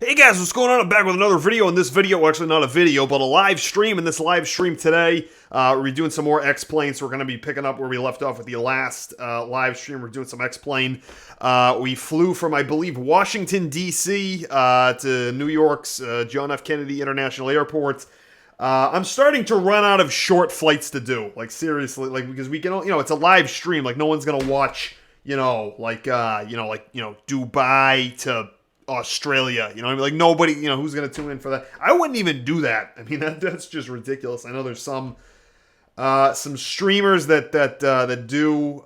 Hey guys, what's going on? I'm back with another video. In this video, well, actually not a video, but a live stream. In this live stream today, we're doing some more X-Plane, so we're going to be picking up where we left off with the last live stream. We're doing some X-Plane. We flew from, I believe, Washington, D.C. To New York's John F. Kennedy International Airport. I'm starting to run out of short flights to do. Like, seriously, like, because we can, it's a live stream. Like, no one's going to watch, Dubai to Australia, you know what I mean? Like, nobody, who's going to tune in for that? I wouldn't even do that. I mean, that's just ridiculous. I know there's some streamers that do,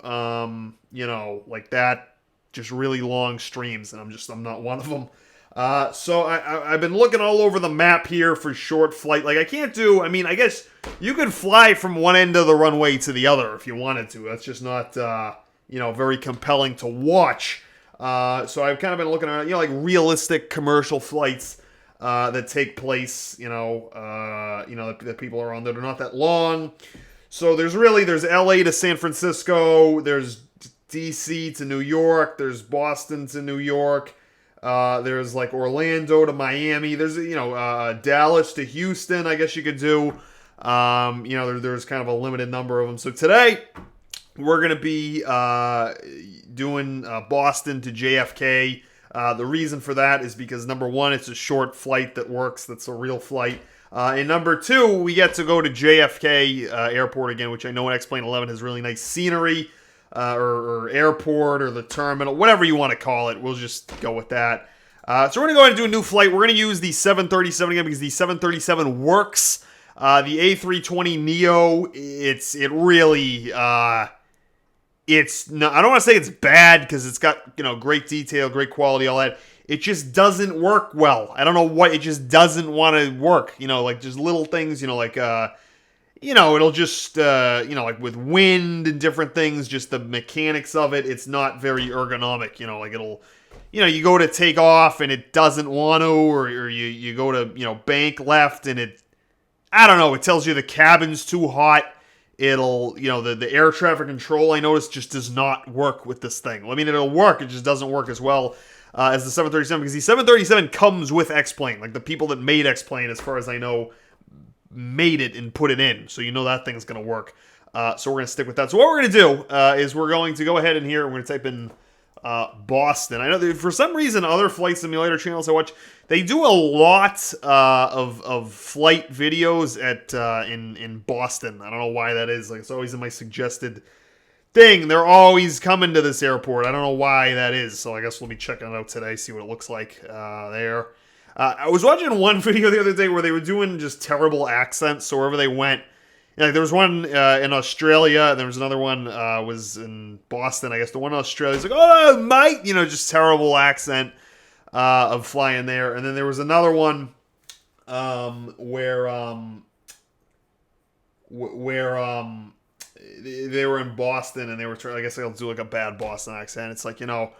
like that, just really long streams, and I'm not one of them. So I've been looking all over the map here for short flight. Like, I guess you could fly from one end of the runway to the other if you wanted to. That's just not, very compelling to watch. So I've kind of been looking around, like realistic commercial flights that take place, that people are on that are not that long. So there's LA to San Francisco, there's DC to New York, there's Boston to New York, there's like Orlando to Miami, there's Dallas to Houston, I guess you could do. There's kind of a limited number of them. So today we're going to be doing Boston to JFK. The reason for that is because, number one, it's a short flight that works. That's a real flight. And number two, we get to go to JFK Airport again, which I know in X-Plane 11 has really nice scenery, or airport, or the terminal, whatever you want to call it. We'll just go with that. So we're going to go ahead and do a new flight. We're going to use the 737 again because the 737 works. The A320neo, I don't want to say it's bad because it's got, great detail, great quality, all that. It just doesn't work well. I don't know what, it just doesn't want to work. Like just little things, it'll just, like with wind and different things, just the mechanics of it, it's not very ergonomic. Like it'll, you go to take off and it doesn't want to, or you go to, bank left and it tells you the cabin's too hot. It'll, the air traffic control, I noticed, just does not work with this thing. I mean, it'll work, it just doesn't work as well as the 737, because the 737 comes with X-Plane. Like, the people that made X-Plane, as far as I know, made it and put it in. So that thing's going to work. So we're going to stick with that. So what we're going to do is we're going to go ahead and here, we're going to type in Boston. I know that for some reason, other flight simulator channels I watch, they do a lot of flight videos in Boston. I don't know why that is. Like, it's always in my suggested thing. They're always coming to this airport. I don't know why that is. So I guess we'll be checking it out today, see what it looks like there. I was watching one video the other day where they were doing just terrible accents. So wherever they went, like there was one in Australia, and there was another one was in Boston. I guess the one in Australia is like, "Oh, mate," just terrible accent of flying there. And then there was another one where they were in Boston and they were trying. I guess they'll do like a bad Boston accent. It's like well,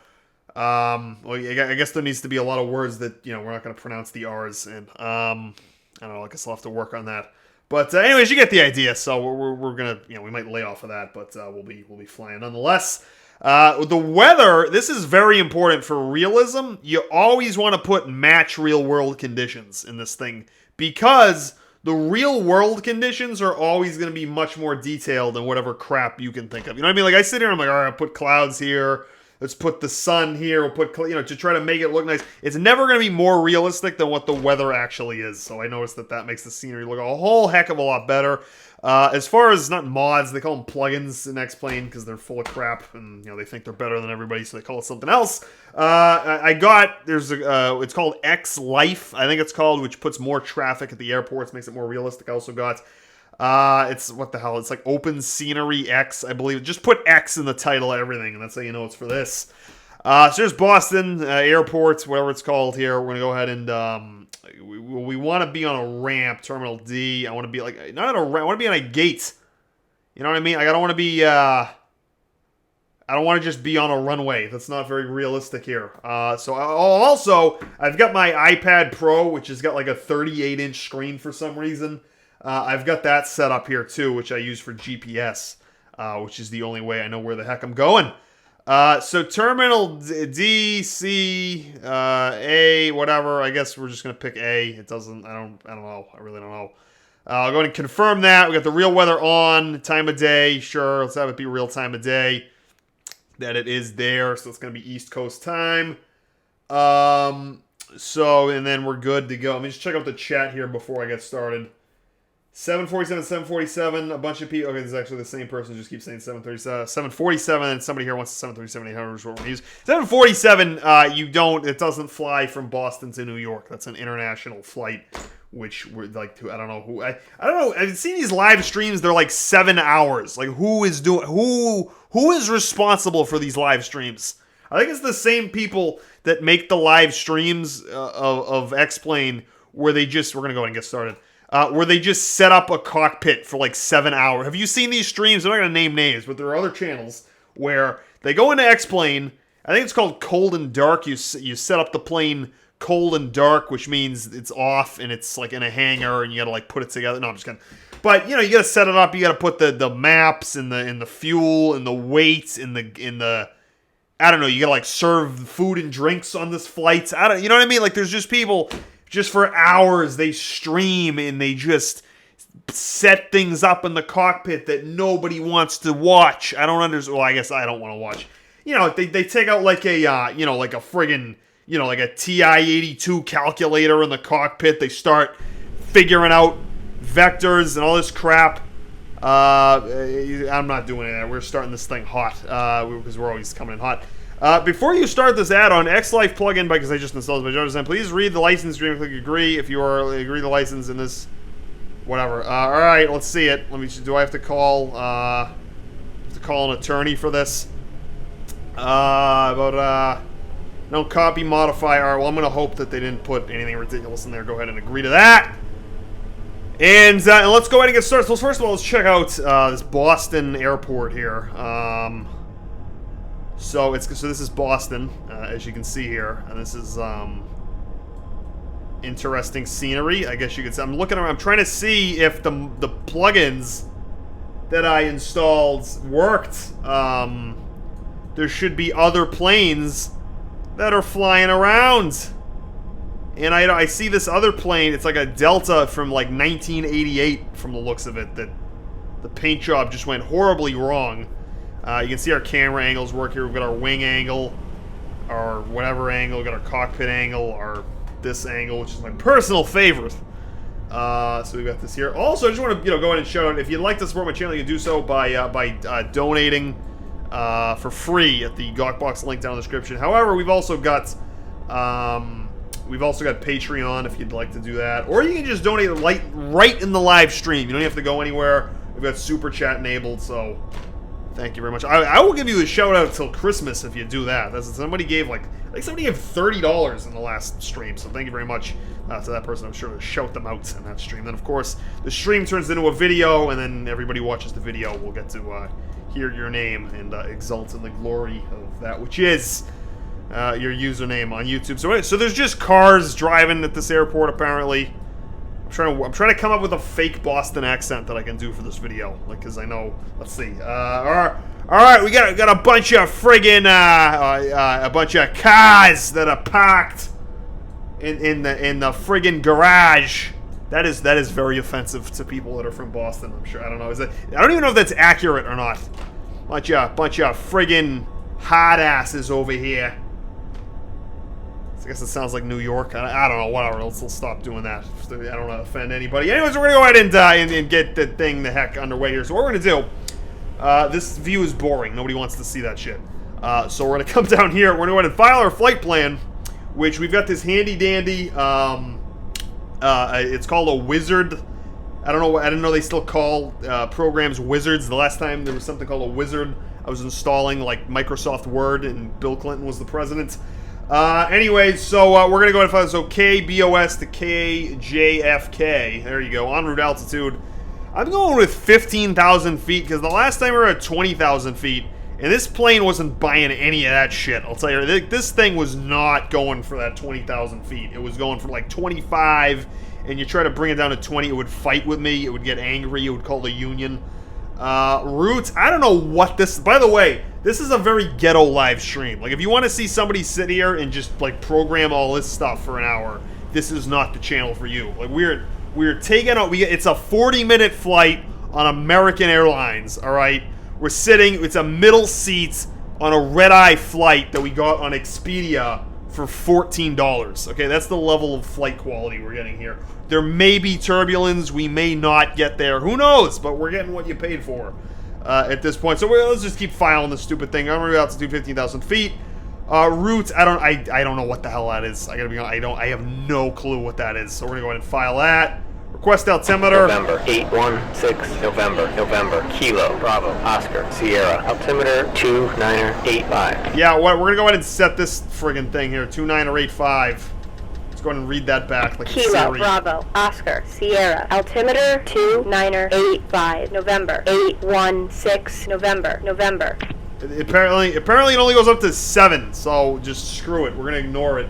I guess there needs to be a lot of words that we're not going to pronounce the R's in. I don't know. I guess I'll have to work on that. But anyways, you get the idea. So we're gonna, we might lay off of that, but we'll be flying nonetheless. The weather, this is very important for realism. You always want to put match real world conditions in this thing, because the real world conditions are always going to be much more detailed than whatever crap you can think of. You know what I mean? Like, I sit here and I'm like, all right, I'll put clouds here. Let's put the sun here. We'll put, to try to make it look nice. It's never going to be more realistic than what the weather actually is. So I noticed that makes the scenery look a whole heck of a lot better. As far as, not mods, they call them plugins in X-Plane because they're full of crap and, they think they're better than everybody, so they call it something else. It's called X Life, I think it's called, which puts more traffic at the airports, makes it more realistic. I also got it's what the hell? It's like Open Scenery X, I believe. Just put X in the title of everything, and that's how you know it's for this. So there's Boston Airport, whatever it's called here. We're gonna go ahead and we want to be on a ramp, Terminal D. I want to be like not on a ramp. I want to be on a gate. You know what I mean? Like, I don't want to be. I don't want to just be on a runway. That's not very realistic here. So I've got my iPad Pro, which has got like a 38-inch screen for some reason. I've got that set up here too, which I use for GPS, which is the only way I know where the heck I'm going. So terminal D, C, A, whatever. I guess we're just gonna pick A. It doesn't. I don't know. I really don't know. I'll go ahead and confirm that. We got the real weather on, time of day. Sure, let's have it be real time of day. That it is there, so it's gonna be East Coast time. So and then we're good to go. Let me just check out the chat here before I get started. 747, 747, a bunch of people. Okay, this is actually the same person who just keeps saying 737, 747, and somebody here wants 737 800, which is what we're use. 747, it doesn't fly from Boston to New York. That's an international flight, which we're like, I don't know who, I don't know. I've seen these live streams, they're like 7 hours. Like, who is responsible for these live streams? I think it's the same people that make the live streams of X-Plane where we're going to go ahead and get started. Where they just set up a cockpit for like 7 hours. Have you seen these streams? I'm not going to name names, but there are other channels where they go into X-Plane. I think it's called cold and dark. You set up the plane cold and dark, which means it's off and it's like in a hangar and you got to like put it together. No, I'm just kidding. But you know, you got to set it up. You got to put the maps and the fuel and the weights in the I don't know. You got to like serve food and drinks on this flight. You know what I mean? Like there's just people. Just for hours, they stream and they just set things up in the cockpit that nobody wants to watch. I don't understand. Well, I guess I don't want to watch. You know, they take out like a, like a friggin', like a TI-82 calculator in the cockpit. They start figuring out vectors and all this crap. I'm not doing that. We're starting this thing hot because we're always coming in hot. Before you start this add-on, XLife plugin, because I just installed it by Jonathan, please read the license agreement, click agree if you agree the license in this, whatever. Alright, let's see it. Do I have to call, an attorney for this? No copy modify. Alright, well I'm gonna hope that they didn't put anything ridiculous in there. Go ahead and agree to that. And let's go ahead and get started. So first of all, let's check out, this Boston airport here. So this is Boston, as you can see here, and this is interesting scenery. I guess you could say. I'm looking around. I'm trying to see if the plugins that I installed worked. There should be other planes that are flying around, and I see this other plane. It's like a Delta from like 1988, from the looks of it. That the paint job just went horribly wrong. You can see our camera angles work here. We've got our wing angle, our whatever angle. We've got our cockpit angle, this angle, which is my personal favorite. So we've got this here. Also, I just want to go ahead and shout out, if you'd like to support my channel, you can do so by donating for free at the Gawkbox link down in the description. However, we've also got Patreon if you'd like to do that, or you can just donate right in the live stream. You don't have to go anywhere. We've got Super Chat enabled, so. Thank you very much. I will give you a shout out till Christmas if you do that. Somebody gave somebody gave $30 in the last stream, so thank you very much to that person. I'm sure to shout them out in that stream. Then of course the stream turns into a video, and then everybody watches the video. We'll get to hear your name and exult in the glory of that which is your username on YouTube. So there's just cars driving at this airport apparently. I'm trying to come up with a fake Boston accent that I can do for this video, because I know. Let's see. All right, we got a bunch of friggin' a bunch of cars that are parked in the friggin' garage. That is very offensive to people that are from Boston. I'm sure. I don't know. I don't even know if that's accurate or not. Bunch of friggin' hard asses over here. I guess it sounds like New York. I don't know. Whatever. Let's stop doing that. I don't want to offend anybody. Anyways, we're going to go ahead and get the thing the heck underway here. So what we're going to do, this view is boring. Nobody wants to see that shit. So we're going to come down here. We're going to go ahead and file our flight plan, which we've got this handy dandy. It's called a wizard. I don't know. I didn't know they still call programs wizards. The last time there was something called a wizard, I was installing like Microsoft Word, and Bill Clinton was the president. Anyways, so we're gonna go ahead and find so KBOS to KJFK. There you go. En route altitude. I'm going with 15,000 feet because the last time we were at 20,000 feet, and this plane wasn't buying any of that shit. I'll tell you, this thing was not going for that 20,000 feet. It was going for like 25, and you try to bring it down to 20, it would fight with me. It would get angry. It would call the union. Route, I don't know what this... By the way, this is a very ghetto live stream. Like, if you want to see somebody sit here and just, like, program all this stuff for an hour, this is not the channel for you. Like, we're taking out... It's a 40-minute flight on American Airlines, alright? We're sitting... It's a middle seat on a red-eye flight that we got on Expedia for $14. Okay, that's the level of flight quality we're getting here. There may be turbulence. We may not get there. Who knows? But we're getting what you paid for at this point. So let's just keep filing this stupid thing. I'm about to do 15,000 feet. Route, I don't know what the hell that is. I gotta be honest, I have no clue what that is. So we're gonna go ahead and file that. Request altimeter. November 816 November Kilo Bravo Oscar Sierra altimeter 2985. Yeah, we're gonna go ahead and set this friggin' thing here 2985. Let's go ahead and read that back like Kilo Siri. Bravo Oscar Sierra altimeter 2985 November 816 November. Apparently it only goes up to 7, so just screw it. We're gonna ignore it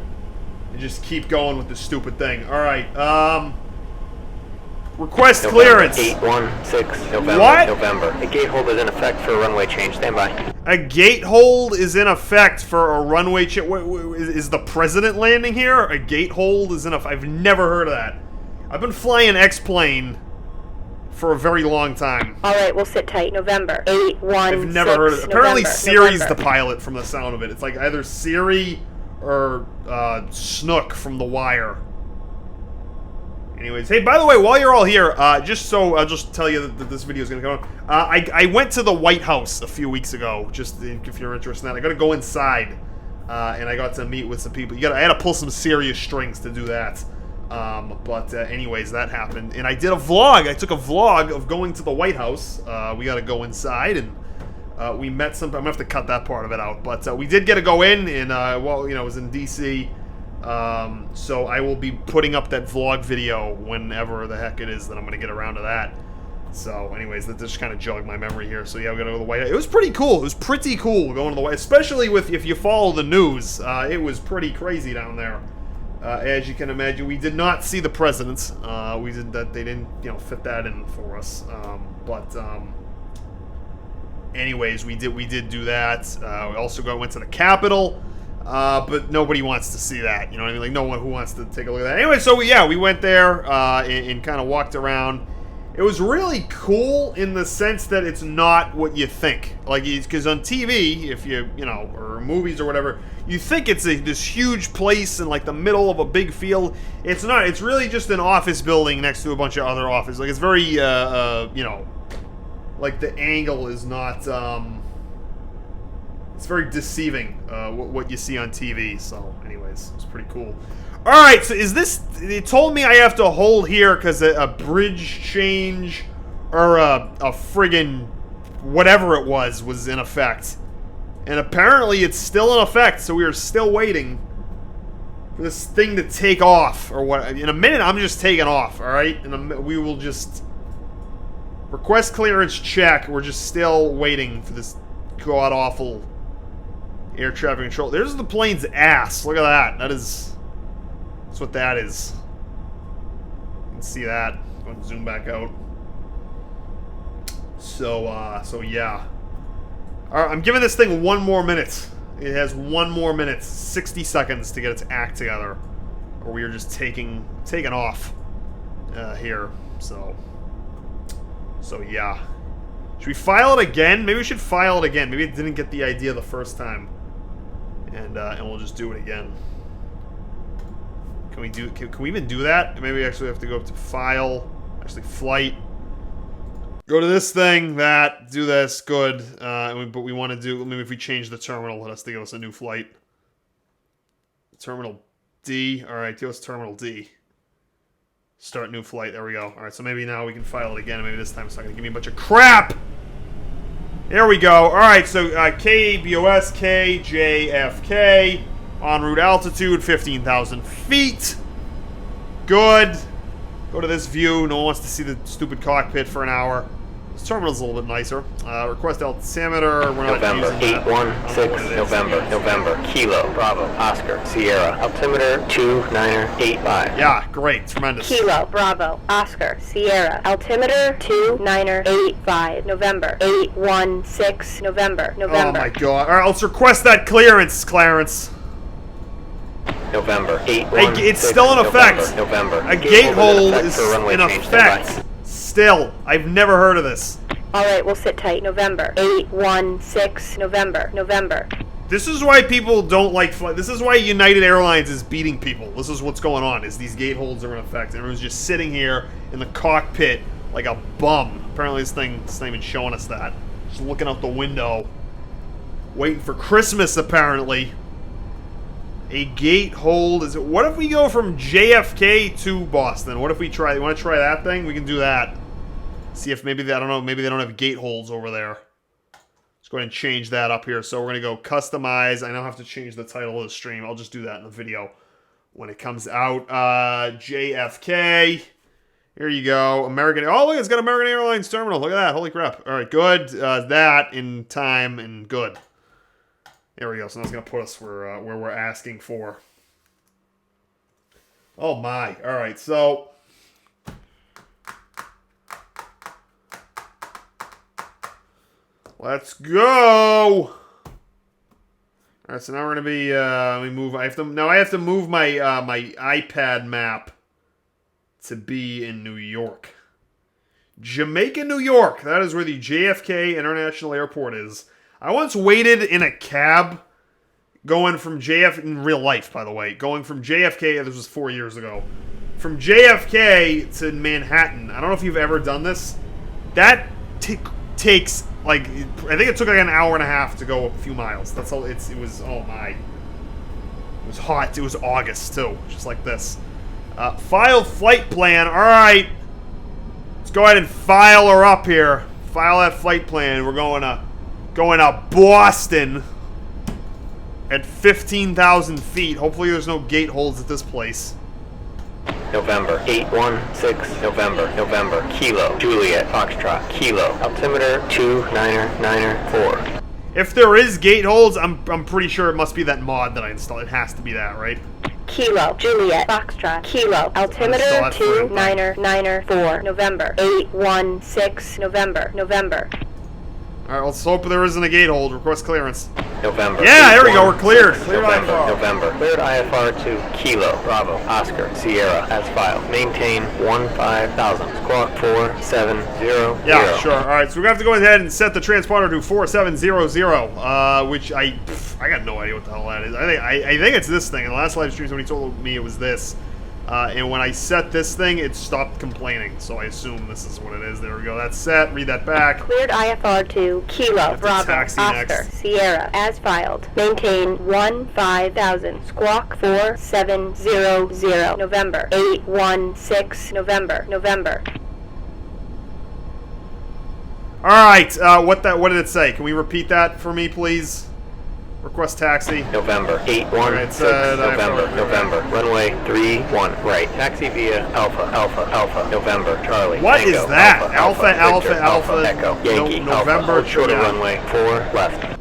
and just keep going with this stupid thing. All right. Request clearance. 816 November. What? November. A gate hold is in effect for a runway change. Stand by. A gate hold is in effect for a runway change. Is the president landing here? A gate hold is in effect. I've never heard of that. I've been flying X-plane for a very long time. All right, we'll sit tight. November 816. I've never heard of it. Apparently Siri's November. the pilot from the sound of it. It's like either Siri or Snook from The Wire. Anyways, hey, by the way, while you're all here, just so I'll just tell you that this video is going to come on. I went to the White House a few weeks ago, just if you're interested in that. I got to go inside, and I got to meet with some people. I had to pull some serious strings to do that. But anyways, that happened. And I did a vlog. I took a vlog of going to the White House. We got to go inside, and we met some... I'm going to have to cut that part of it out. But we did get to go in, and, well, you know, it was in D.C., so I will be putting up that vlog video whenever the heck it is that I'm going to get around to that. So, anyways, that just kind of jogged my memory here. So, yeah, we got to go to the White House. It was pretty cool. It was pretty cool going to the White House, especially with if you follow the news. It was pretty crazy down there. As you can imagine, we did not see the president. We did that. They didn't, you know, fit that in for us. Anyways, we did do that. We also went to the Capitol. But nobody wants to see that, you know what I mean? Like, no one who wants to take a look at that. Anyway, so we went there, and kind of walked around. It was really cool in the sense that it's not what you think. Like, because on TV, if you know, or movies or whatever, you think it's this huge place in, like, the middle of a big field. It's not. It's really just an office building next to a bunch of other offices. Like, it's very, you know, like, the angle is not, it's very deceiving, what you see on TV. So, anyways, it's pretty cool. Alright, so is this... They told me I have to hold here because a bridge change or a friggin... whatever it was in effect. And apparently it's still in effect, so we are still waiting for this thing to take off. Or what? In a minute, I'm just taking off, alright? And we will just... Request clearance check. We're just still waiting for this god-awful... air traffic control. There's the plane's ass. Look at that. That's what that is. You can see that. I'm going to zoom back out. So yeah. Alright, I'm giving this thing 1 more minute. It has 1 more minute, 60 seconds to get its act together. Or we are just taking off here. So yeah. Should we file it again? Maybe we should file it again. Maybe it didn't get the idea the first time. And we'll just do it again. Can we even do that? Maybe we actually have to go up to file, actually flight. Go to this thing, do this, good. But we want to do, maybe if we change the terminal, it has to give us a new flight. Terminal D, alright, give us Terminal D. Start new flight, there we go. Alright, so maybe now we can file it again, and maybe this time it's not going to give me a bunch of crap! There we go. Alright, so KBOS, KJFK, en route altitude, 15,000 feet. Good. Go to this view. No one wants to see the stupid cockpit for an hour. This terminal's a little bit nicer. Request altimeter. We're not November using that. 816 November Kilo Bravo Oscar Sierra altimeter 2985. Yeah, great, tremendous. Kilo Bravo Oscar Sierra altimeter 2985 November 816 November. Oh my god! All right, let's request that clearance, Clarence. November 816 It's still in effect. November. A gate hold is for runway in change. effect. Still, I've never heard of this. All right, we'll sit tight. November 816 November. This is why people don't like flight. This is why United Airlines is beating people. This is what's going on, is these gate holds are in effect. Everyone's just sitting here in the cockpit like a bum. Apparently this thing's not even showing us that. Just looking out the window. Waiting for Christmas, apparently. A gate hold is... What if we go from JFK to Boston? What if we try... You want to try that thing? We can do that. See if maybe... I don't know. Maybe they don't have gate holds over there. Let's go ahead and change that up here. So we're going to go customize. I don't have to change the title of the stream. I'll just do that in the video when it comes out. JFK. Here you go. American... Oh, look. It's got American Airlines terminal. Look at that. Holy crap. All right. Good. That in time and good. There we go. So that's going to put us where we're asking for. Oh, my. All right. So... Let's go! Alright, so now we're gonna be let me move. I have to move my my iPad map to be in New York. Jamaica, New York. That is where the JFK International Airport is. I once waited in a cab going from in real life, by the way, going from JFK, this was 4 years ago. From JFK to Manhattan. I don't know if you've ever done this. That takes like, I think it took like an hour and a half to go a few miles. That's all. It was, oh my. It was hot. It was August too, just like this. File flight plan. All right. Let's go ahead and file her up here. File that flight plan. We're going to Boston at 15,000 feet. Hopefully there's no gate holds at this place. November 816 November Kilo Juliet Foxtrot Kilo altimeter 2994. If there is gate holds, I'm pretty sure it must be that mod that I installed. It has to be that, right? Kilo Juliet Foxtrot Kilo altimeter 2994 November 816 November. Alright, let's hope there isn't a gate hold. Request clearance. November. Yeah, there we go. We're cleared. Cleared IFR. November. Cleared IFR to Kilo Bravo Oscar Sierra as filed. Maintain 15,000. Squawk 4700. Yeah, sure. Alright, so we're going to have to go ahead and set the transponder to 4700, which I got no idea what the hell that is. I think it's this thing. In the last live stream, somebody told me it was this. And when I set this thing, it stopped complaining. So I assume this is what it is. There we go. That's set. Read that back. Cleared IFR to Kilo Bravo Oscar next. Sierra as filed. Maintain 15,000. Squawk 4700. November 816 November. All right. What did it say? Can we repeat that for me, please? Request taxi. November 816 November runway 31 right. Taxi via Alpha November Charlie. What Tango, is that? Alpha Echo Yankee November Alpha shorter runway 4 left.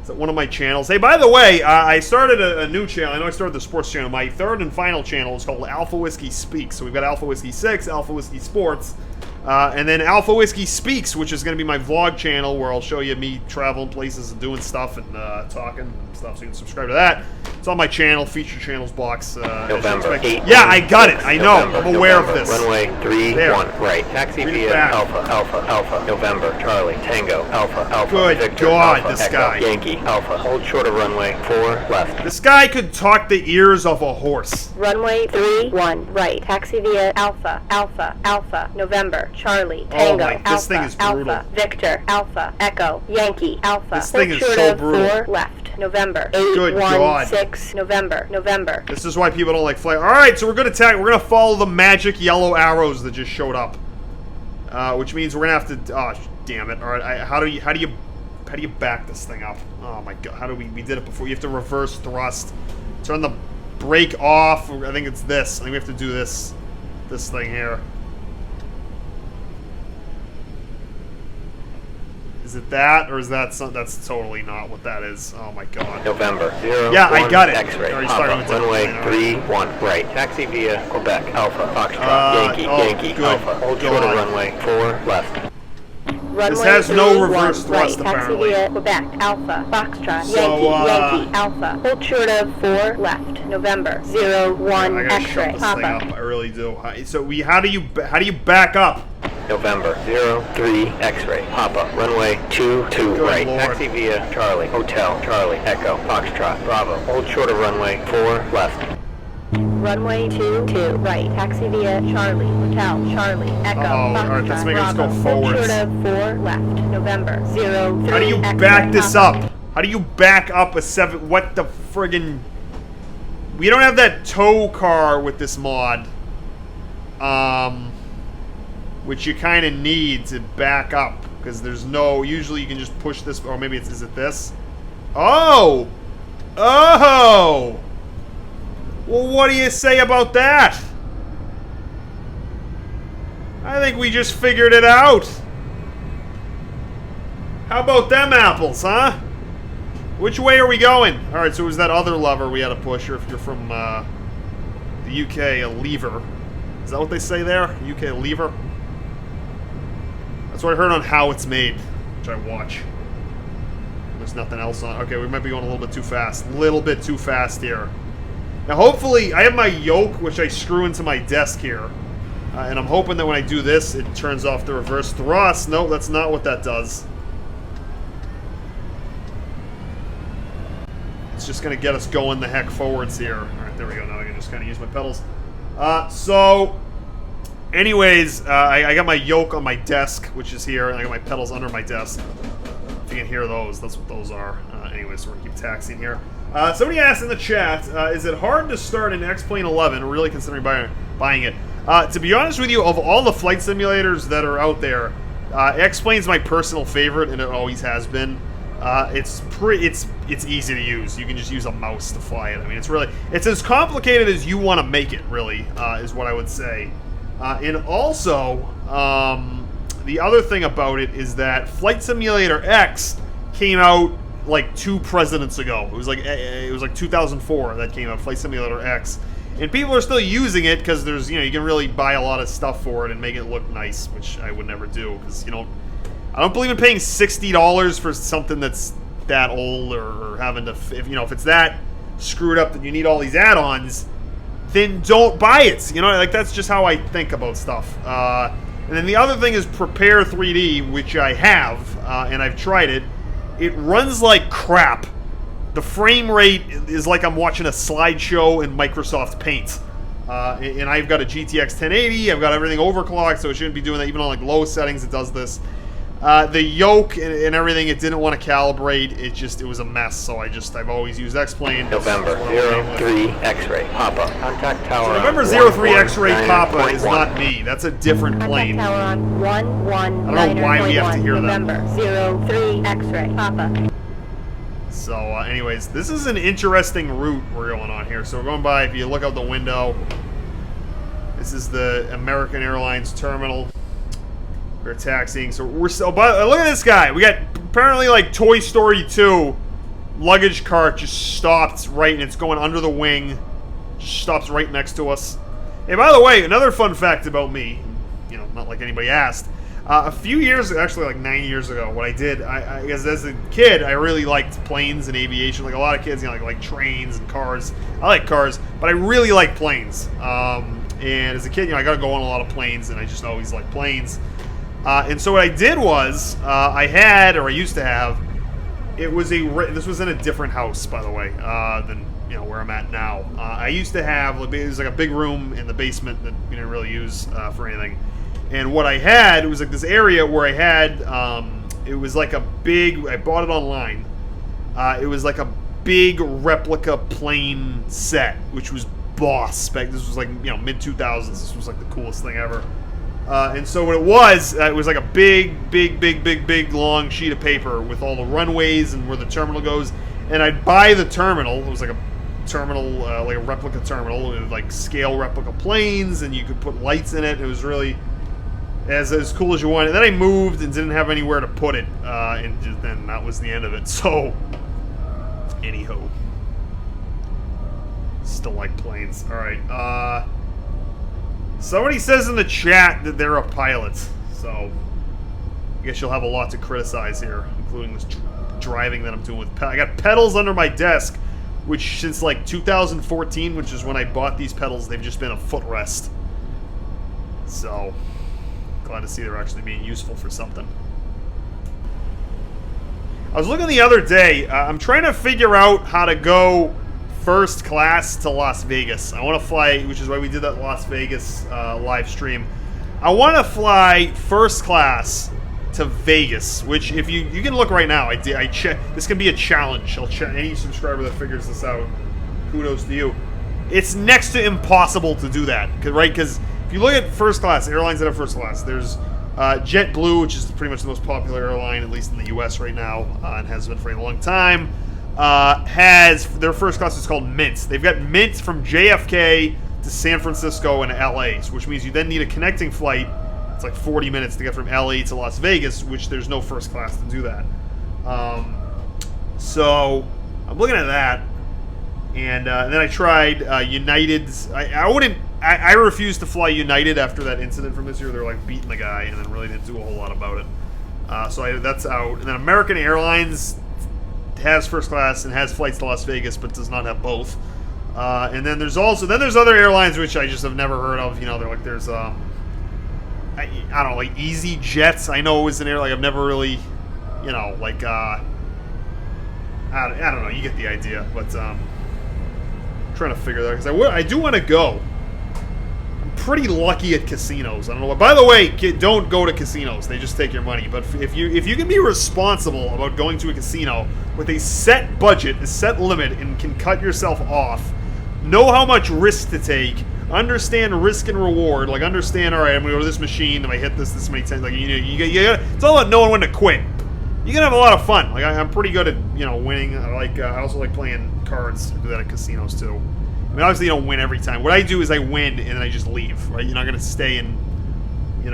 Is that one of my channels? Hey, by the way, I started a new channel. I know I started the sports channel. My third and final channel is called Alpha Whiskey Speaks. So we've got Alpha Whiskey 6, Alpha Whiskey Sports, and then Alpha Whiskey Speaks, which is going to be my vlog channel where I'll show you me traveling places and doing stuff and talking and stuff. So you can subscribe to that. It's on my channel, feature channels box. November 8. Yeah, I got it. I know. I'm aware of this. Runway 31 right. Taxi Read it via back. Alpha November Charlie Tango Alpha Good Victor God, Alpha this Echo guy. Yankee Alpha hold shorter runway 4 left. This guy could talk the ears off a horse. Runway 31 right. Taxi via Alpha November Charlie Oh Tango my, this Alpha thing is brutal. Alpha Victor Alpha Echo Yankee Alpha. This thing is short so of brutal. 4 left. November Good God. 816 November. This is why people don't like flight. All right, so we're gonna follow the magic yellow arrows that just showed up, which means we're gonna have to. Oh, damn it! All right, how do you back this thing up? Oh my God, how do we did it before? You have to reverse thrust, turn the brake off. I think it's this. I think we have to do this thing here. Is it that, or is that that's totally not what that is? Oh my god. November 0. Yeah, I got it. X-ray. Already Papa. started with Runway 31 right. Taxi via Quebec. Alpha. Foxtrot. Yankee. Good. Alpha. Hold short of runway 4 left. Runway This has no 31 reverse thrust, right. Taxi apparently. via Quebec. Alpha. Foxtrot. So, Yankee. Alpha. Hold short of 4 left. November 01 I gotta shut X-ray. this Papa. thing up. I really do. So how do you back up? November 03 X-ray. Papa. Runway 22 right. Lord. Taxi via Charlie. Hotel. Charlie. Echo. Foxtrot. Bravo. Hold short of runway 4 left. Runway 22 right. Taxi via Charlie. Hotel. Charlie. Echo. Uh-oh. Foxtrot. Alright, let's make us Bravo. go Hold forwards. short of 4 left. November 03 How do you X-ray. back this Papa. up? How do you back up a 7? What the friggin'? We don't have that tow car with this mod. Which you kind of need to back up. Because there's no... Usually you can just push this... Or maybe it's... Is it this? Oh! Oh! Well, what do you say about that? I think we just figured it out. How about them apples, huh? Which way are we going? Alright, so it was that other lever we had to push, or if you're from the UK, a lever. Is that what they say there? UK, a lever? That's what I heard on How It's Made, which I watch. There's nothing else on. Okay, we might be going a little bit too fast. A little bit too fast here. Now, hopefully, I have my yoke, which I screw into my desk here. And I'm hoping that when I do this, it turns off the reverse thrust. No, that's not what that does. It's just going to get us going the heck forwards here. Alright, there we go. Now I can just kind of use my pedals. Anyways, I got my yoke on my desk, which is here, and I got my pedals under my desk. If you can hear those, that's what those are. Anyways, so we're going to keep taxiing here. Somebody asked in the chat, is it hard to start an X-Plane 11? Really considering buying it. To be honest with you, of all the flight simulators that are out there, X-Plane's my personal favorite, and it always has been. It's easy to use. You can just use a mouse to fly it. I mean, it's as complicated as you want to make it, really, is what I would say. And also, the other thing about it is that Flight Simulator X came out like 2 presidents ago. It was like 2004 that came out, Flight Simulator X. And people are still using it because there's, you can really buy a lot of stuff for it and make it look nice, which I would never do because, I don't believe in paying $60 for something that's that old or having to, if it's that screwed up that you need all these add-ons, then don't buy it. That's just how I think about stuff. And then the other thing is Prepare 3D, which I have, and I've tried it. It runs like crap. The frame rate is like I'm watching a slideshow in Microsoft Paint. And I've got a GTX 1080. I've got everything overclocked, so it shouldn't be doing that. Even on low settings, it does this. The yoke and everything, it didn't want to calibrate. It was a mess. So I've always used X-Plane. November 03 X-ray. Papa. Contact tower. So remember, 03 X-ray Papa is not me. That's a different plane. Contact tower on 119. I don't know why we have to hear that. November 03 X-ray. Papa. So, anyways, this is an interesting route we're going on here. So we're going by, if you look out the window, this is the American Airlines terminal. We're taxiing. So we're still, but look at this guy. We got apparently Toy Story 2 luggage cart just stopped right, and it's going under the wing. Just stops right next to us. Hey, by the way, another fun fact about me, not like anybody asked. A few years, actually 9 years ago, what I did, I guess as a kid, I really liked planes and aviation. Like a lot of kids, like trains and cars. I like cars, but I really like planes. And as a kid, I got to go on a lot of planes, and I just always liked planes. And so what I did was, I used to have, this was in a different house, by the way, than, where I'm at now. I used to have, it was like a big room in the basement that we didn't really use for anything. And what I had, it was this area where I had, it was I bought it online. It was a big replica plane set, which was boss spec. This was mid-2000s. This was the coolest thing ever. And so what it was a big, long sheet of paper with all the runways and where the terminal goes. And I'd buy the terminal. It was a terminal, a replica terminal with scale replica planes, and you could put lights in it. It was really as cool as you want. And then I moved and didn't have anywhere to put it, and then that was the end of it. So, anyhow, still like planes. All right. Somebody says in the chat that they're a pilot, so I guess you'll have a lot to criticize here, including this driving that I'm doing with I got pedals under my desk, which since like 2014, which is when I bought these pedals, they've just been a footrest. So, glad to see they're actually being useful for something. I was looking the other day, I'm trying to figure out how to go first class to Las Vegas. I want to fly, which is why we did that Las Vegas live stream. I want to fly first class to Vegas, which if you can look right now, I check. This can be a challenge. I'll check any subscriber that figures this out. Kudos to you. It's next to impossible to do that, right? Because if you look at first class, airlines that have first class, there's JetBlue, which is pretty much the most popular airline, at least in the U.S. right now, and has been for a long time. Has their first class is called Mint. They've got Mint from JFK to San Francisco and LA, which means you then need a connecting flight. It's like 40 minutes to get from LA to Las Vegas, which there's no first class to do that. So I'm looking at that, and then I tried United's. I refused to fly United after that incident from this year. They're like beating the guy, and then really didn't do a whole lot about it. So that's out. And then American Airlines has first class and has flights to Las Vegas, but does not have both. And then there's other airlines which I just have never heard of. You know, there's I don't know, like Easy Jets. I know it was an airline I've never really, you know, like I don't know. You get the idea, but I'm trying to figure that because I do want to go. I'm pretty lucky at casinos. I don't know what. By the way, don't go to casinos. They just take your money. But if you can be responsible about going to a casino with a set budget, a set limit, and can cut yourself off, know how much risk to take. Understand risk and reward. Like understand. All right, I'm gonna go to this machine. If I hit this many times, like you gotta, it's all about knowing when to quit. You can have a lot of fun. Like I'm pretty good at winning. I also like playing cards. I do that at casinos too. I mean, obviously you don't win every time. What I do is I win and then I just leave. Right? You're not gonna stay and you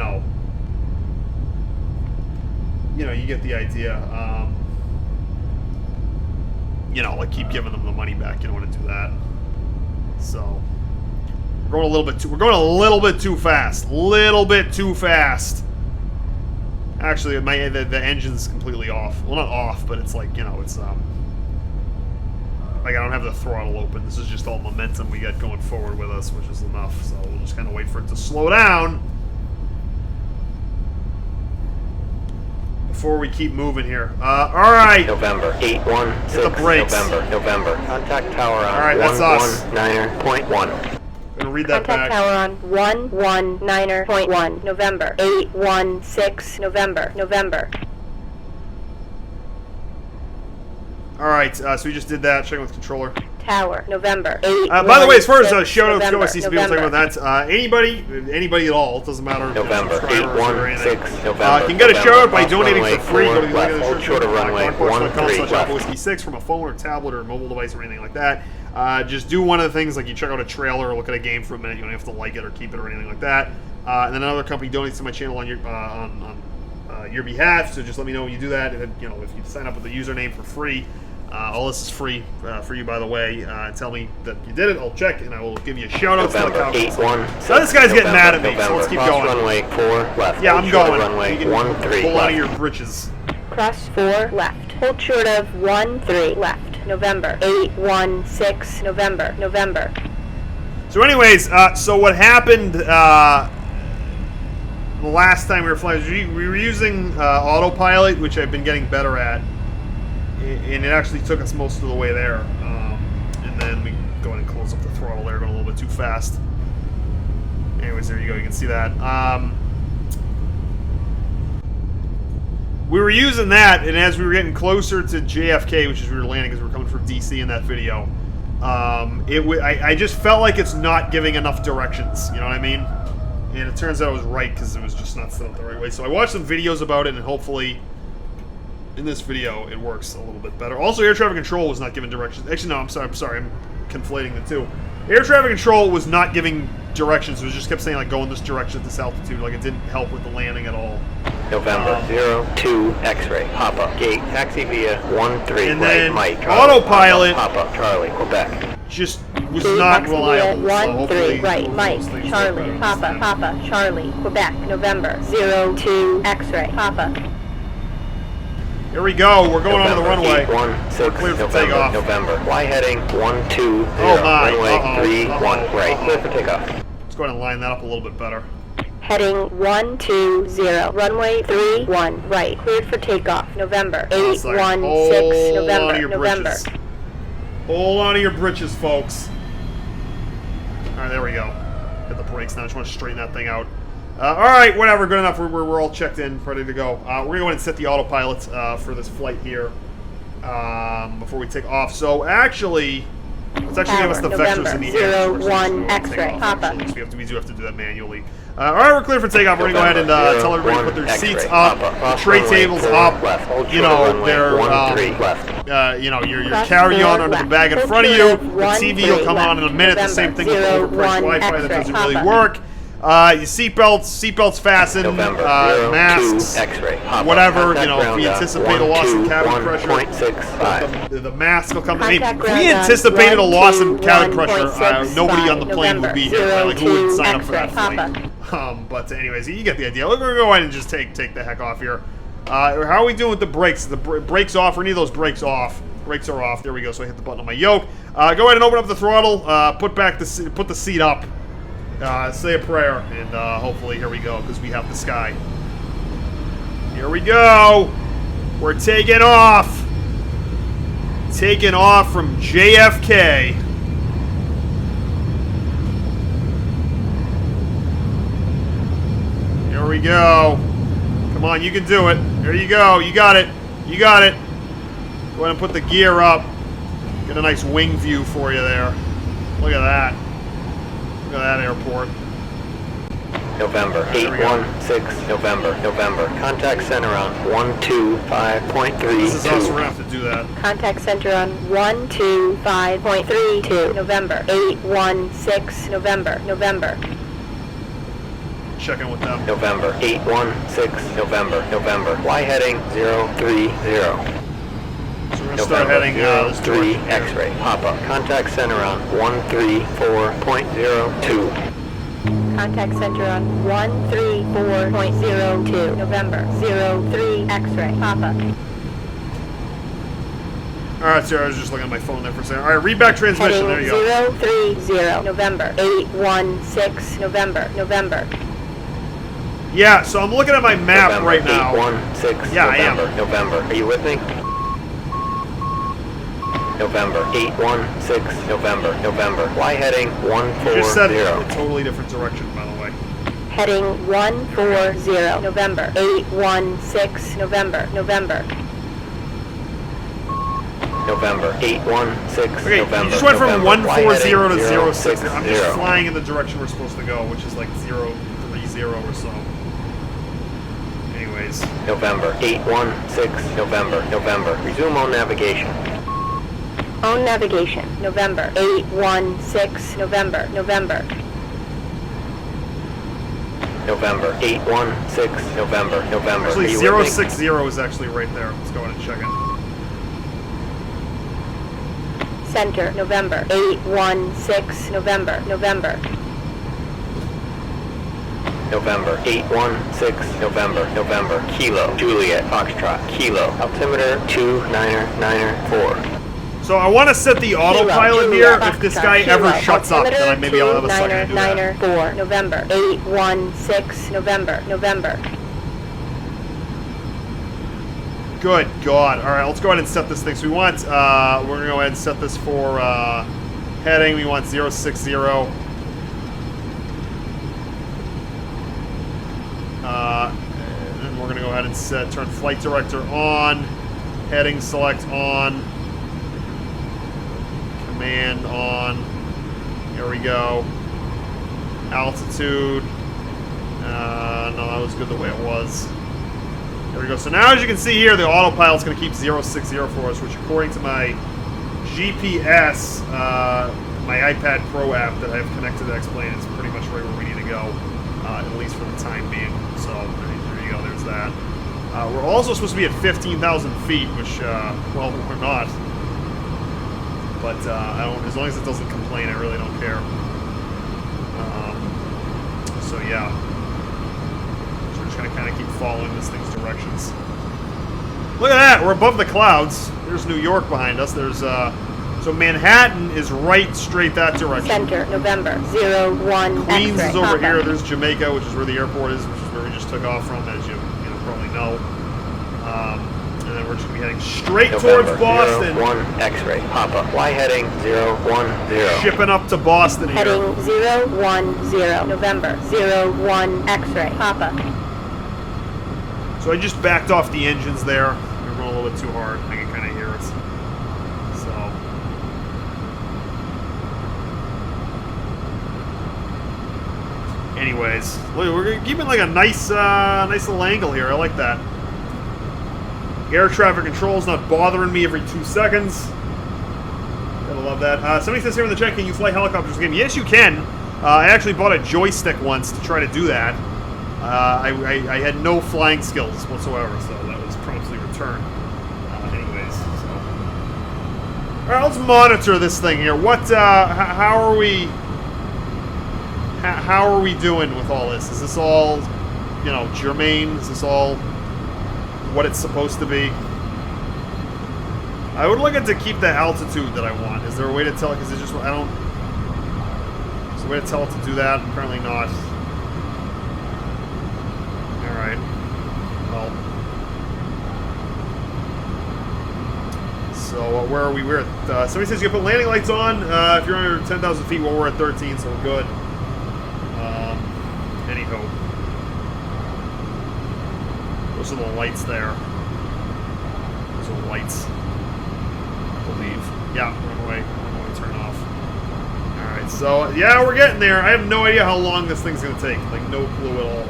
get the idea. Like keep giving them the money back. You don't want to do that. So. We're going a little bit too fast. Little bit too fast. Actually, the engine's completely off. Well, not off, but it's like, it's like I don't have the throttle open. This is just all momentum we got going forward with us, which is enough. So we'll just kind of wait for it to slow down before we keep moving here. All right. November 816. November. Contact tower on all right, that's us. 119.1. I'm gonna read that Contact back. tower on 119.1. November 816. November. All right, so we just did that. Checking with controller. Tower November 8. By the way, as far as shout-outs go, I see some people November. talking about that. Anybody at all, it doesn't matter. November 816. November. You can get a shout-out by donating for free. Go to the left, link in the hold short of runway 13 left. AlphaWhiskeySix from a phone or tablet or mobile device or anything like that. Just do one of the things like you check out a trailer or look at a game for a minute. You don't have to like it or keep it or anything like that. And then another company donates to my channel on your behalf. So just let me know when you do that. And then, if you sign up with the username for free. All this is free for you, by the way. Tell me that you did it. I'll check, and I will give you a shout-out. November 816. Now this guy's getting mad at me, so let's keep Cross going. Runway 4 left. Yeah, I'm going. Runway You can 13 pull out of left. your britches. Cross 4 left. Hold short of 13 left. November 816. November. So anyways, so what happened the last time we were flying, we were using autopilot, which I've been getting better at. And it actually took us most of the way there. And then we go ahead and close up the throttle there, going a little bit too fast. Anyways, there you go. You can see that. We were using that, and as we were getting closer to JFK, which is where we were landing because we were coming from DC in that video, I just felt like it's not giving enough directions. You know what I mean? And it turns out I was right because it was just not set up the right way. So I watched some videos about it, and hopefully in this video it works a little bit better. Also, air traffic control was not giving directions. Actually, no, I'm sorry. I'm conflating the two. Air traffic control was not giving direction, so it just kept saying like go in this direction at this altitude. Like it didn't help with the landing at all. November 02 X-ray. Papa. Gate. Taxi via 13. And right, then Mike. Charlie, autopilot. Papa. Charlie. Quebec. Just was Gate not taxi reliable. via So 13, hopefully right, those Mike, things work Charlie, better this Papa, time. Papa, Charlie, Quebec, November 02 X-ray, Papa. Here we go. We're going onto the runway. 816. We're cleared for November. takeoff. November. Y heading 120. Oh my. Runway Uh-oh. 31. Uh-oh. Right. Uh-oh. Clear for takeoff. Let's go ahead and line that up a little bit better. Heading 120, runway 31, right, cleared for takeoff, November 816, Hold on to your November. britches. Hold on to your britches, folks. All right, there we go. Hit the brakes now. I just want to straighten that thing out. All right, whatever. Good enough. We're all checked in, ready to go. We're going to go ahead and set the autopilot for this flight here before we take off. So, actually, let's actually give us the vectors in the air. November 01 X-ray, Papa. We do have to do that manually. All right, we're clear for takeoff. We're going to go ahead and tell everybody to put their seats up, the tray tables up, you know, their, you know, your carry-on under the bag in front of you. The TV will come on in a minute. The same thing with the overpriced Wi-Fi that doesn't really work. Your seatbelts fastened, masks, whatever, you know, if we anticipate a loss in cabin pressure, the mask will come. I mean, if we anticipated a loss in cabin pressure, nobody on the plane would be here. Right? Like, who would sign up for that flight? But anyways, you get the idea. We're going to go ahead and just take the heck off here. How are we doing with the brakes? The brakes off. We need those brakes off. Brakes are off. There we go. So I hit the button on my yoke. Go ahead and open up the throttle. Put the seat up. Say a prayer, and hopefully here we go, because we have the sky. Here we go. We're taking off. Taking off from JFK. Here we go. Come on, you can do it. There you go. You got it. You got it. Go ahead and put the gear up. Get a nice wing view for you there. Look at that. Look at that airport. November 816. November. Contact center on 125.32. This is us. We're gonna have to do that. Contact center on 125.32, November 816, November. Check in with them. November 816. November. Y heading 030. So we're gonna start heading this 3 direction. X-ray. Papa. Contact center on 134.02. Contact center on 134.02, November 03 X-ray, Papa. Alright, sorry, I was just looking at my phone there for a second. Alright, read back transmission. There you go. 030, November 816, November. Yeah, so I'm looking at my map November right now. 816. Yeah, I am. November. Are you with me? November 816. November. Y heading 140. You just said it in a totally different direction, by the way. Heading 140, November 816, November. November 816. Okay, November. you just went from November. 140 Y to heading 060. I'm just 060. flying in the direction we're supposed to go, which is like 030 or so. Anyways. November 816. November. Resume on navigation. On navigation, November 816, November. November 816. November. Actually, Are you with me? 060 is actually right there. Let's go ahead and check it. Center, November 816, November. November 816. November. Kilo. Juliet. Foxtrot. Kilo. Altimeter 2994. So I want to set the autopilot here. If this guy ever shuts up, Altimeter then maybe I'll have a second to do that. 2994, November 816, November. Good God. All right, let's go ahead and set this thing. So we want, we're going to go ahead and set this for heading. We want 060. And then we're going to go ahead and turn flight director on. Heading select on. Command on. Here we go. Altitude. No, that was good the way it was. There we go. So now, as you can see here, the autopilot's going to keep 060 for us, which according to my GPS my iPad Pro app that I have connected to X-Plane is pretty much right where we need to go, at least for the time being. So there you go. There's that. We're also supposed to be at 15,000 feet, which, well, we're not. But I don't. As long as it doesn't complain, I really don't care. So yeah, so we're just gonna kind of keep following this thing's directions. Look at that! We're above the clouds. There's New York behind us. There's so Manhattan is right straight that direction. Center, November, 01. Queens X-ray. is over Papa. here. There's Jamaica, which is where the airport is, which is where we just took off from, as you probably know. And then we're just gonna be heading straight November, towards Boston. 01 X-ray. Papa. Y heading 010. Shipping up to Boston here. Heading 010. November, 01. X-ray. Papa. So I just backed off the engines there. They're going a little bit too hard. I can kind of hear it. So. Anyways, look, we're keeping like a nice little angle here. I like that. Air traffic control is not bothering me every 2 seconds. Gotta love that. Somebody says here in the chat, can you fly helicopters again? Yes, you can. I actually bought a joystick once to try to do that. I had no flying skills whatsoever, so that was promptly returned. Anyways, so. Alright, let's monitor this thing here. What, how are we... How are we doing with all this? Is this all, germane? Is this all what it's supposed to be? I would like it to keep the altitude that I want. Is there a way to tell it? Because it just, I don't... Is there a way to tell it to do that? Apparently not. Alright. Well. So, where are we? We're at, somebody says you can put landing lights on if you're under 10,000 feet. Well, we're at 13, so we're good. Anyhow. Those are the lights there. Those are lights. I believe. Yeah, runway turn off. Alright, so, yeah, we're getting there. I have no idea how long this thing's going to take. Like, no clue at all.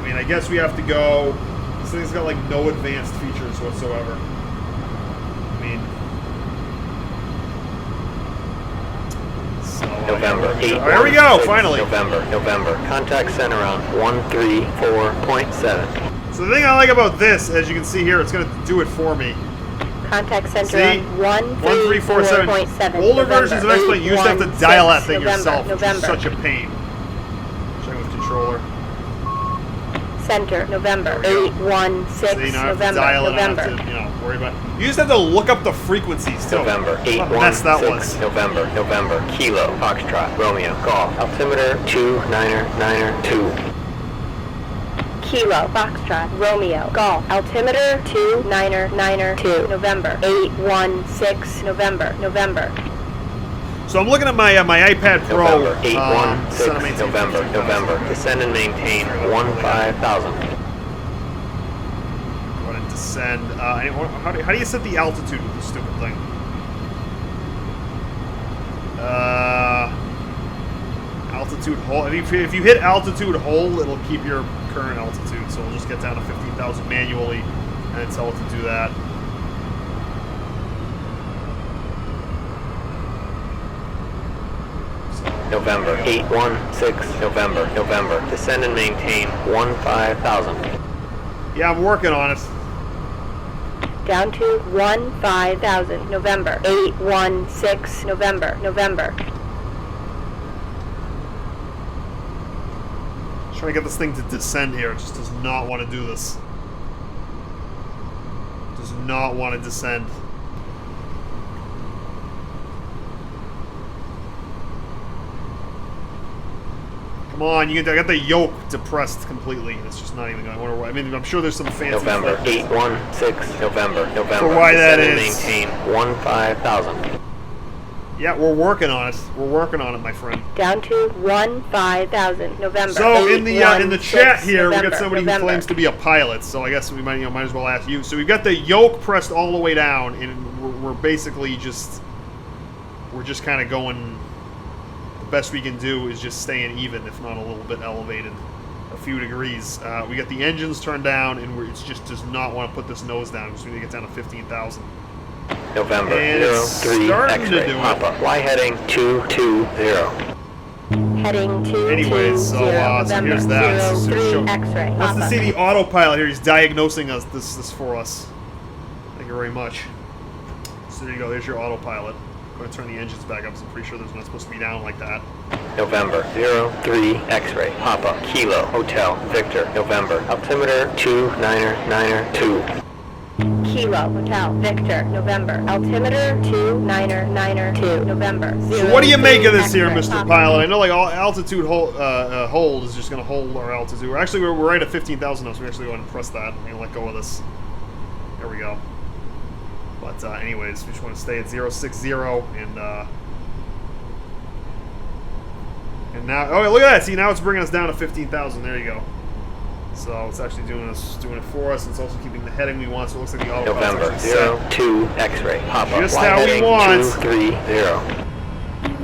I mean, I guess we have to go... This thing's got, like, no advanced features whatsoever. I mean... So, November 8. there we go, finally. November. Contact center on 134.7. So the thing I like about this, as you can see here, it's going to do it for me. Contact center See? on 134.7. Older versions of X-Plane, you used to have to dial that thing yourself, which is November. such a pain. Check with controller. Center, November, There we 816, See, now I have to November, dial it, I November. don't have to, worry about it. You just have to look up the frequencies, too. November What a mess that was. 816. November. Kilo. Foxtrot. Romeo. Golf. Altimeter 2992. Kilo, Foxtrot, Romeo, Golf, Altimeter 2992, November, 816, November. So I'm looking at my iPad Pro. November 816. November. Descend and maintain 15,000. Go ahead and descend. How do you set the altitude with this stupid thing? Altitude hold. If you hit altitude hold, it'll keep your current altitude. So we'll just get down to 15,000 manually and tell it to do that. November 816. November. Descend and maintain 15,000. Yeah, I'm working on it. Down to 15,000, November, 816, November. Trying to get this thing to descend here. It just does not want to do this. Does not want to descend. Come on, I got the yoke depressed completely. It's just not even going. I wonder why. I mean, I'm sure there's some fancy. November 816. November. For why that Descend and is. maintain 15,000. Yeah, we're working on it. We're working on it, my friend. Down to 15,000, November. So in the chat here, we got November, somebody who claims to be a pilot. So I guess we might as well ask you. So we've got the yoke pressed all the way down, and we're basically just kind of going. The best we can do is just staying even, if not a little bit elevated, a few degrees. We got the engines turned down, and it just does not want to put this nose down because we need to get down to 15,000. November And it's 03 starting to X-ray do it. Papa. Fly heading 220. Heading to Anyways, so November here's that. 03 X-ray. Let's Papa. see the autopilot here. He's diagnosing us this for us. Thank you very much. So there you go. There's your autopilot. I'm going to turn the engines back up because I'm pretty sure there's not supposed to be down like that. November 03 X-ray Papa. Kilo Hotel Victor. November. Altimeter 29992. Kilo Hotel Victor. November. Altimeter 29992. November. So what do you make of this here, X-ray. Mr. Papa. Pilot? I know like all altitude hold is just going to hold our altitude. We're right at 15,000 now, so we actually go ahead and press that. We're going to let go of this. There we go. But anyways, we just want to stay at 060 and now, oh, look at that! See, now it's bringing us down to 15,000. There you go. So it's actually doing it for us. It's also keeping the heading we want. So it looks like the autopilot November 02 X-ray Papa. Just Fly how we heading want. 230.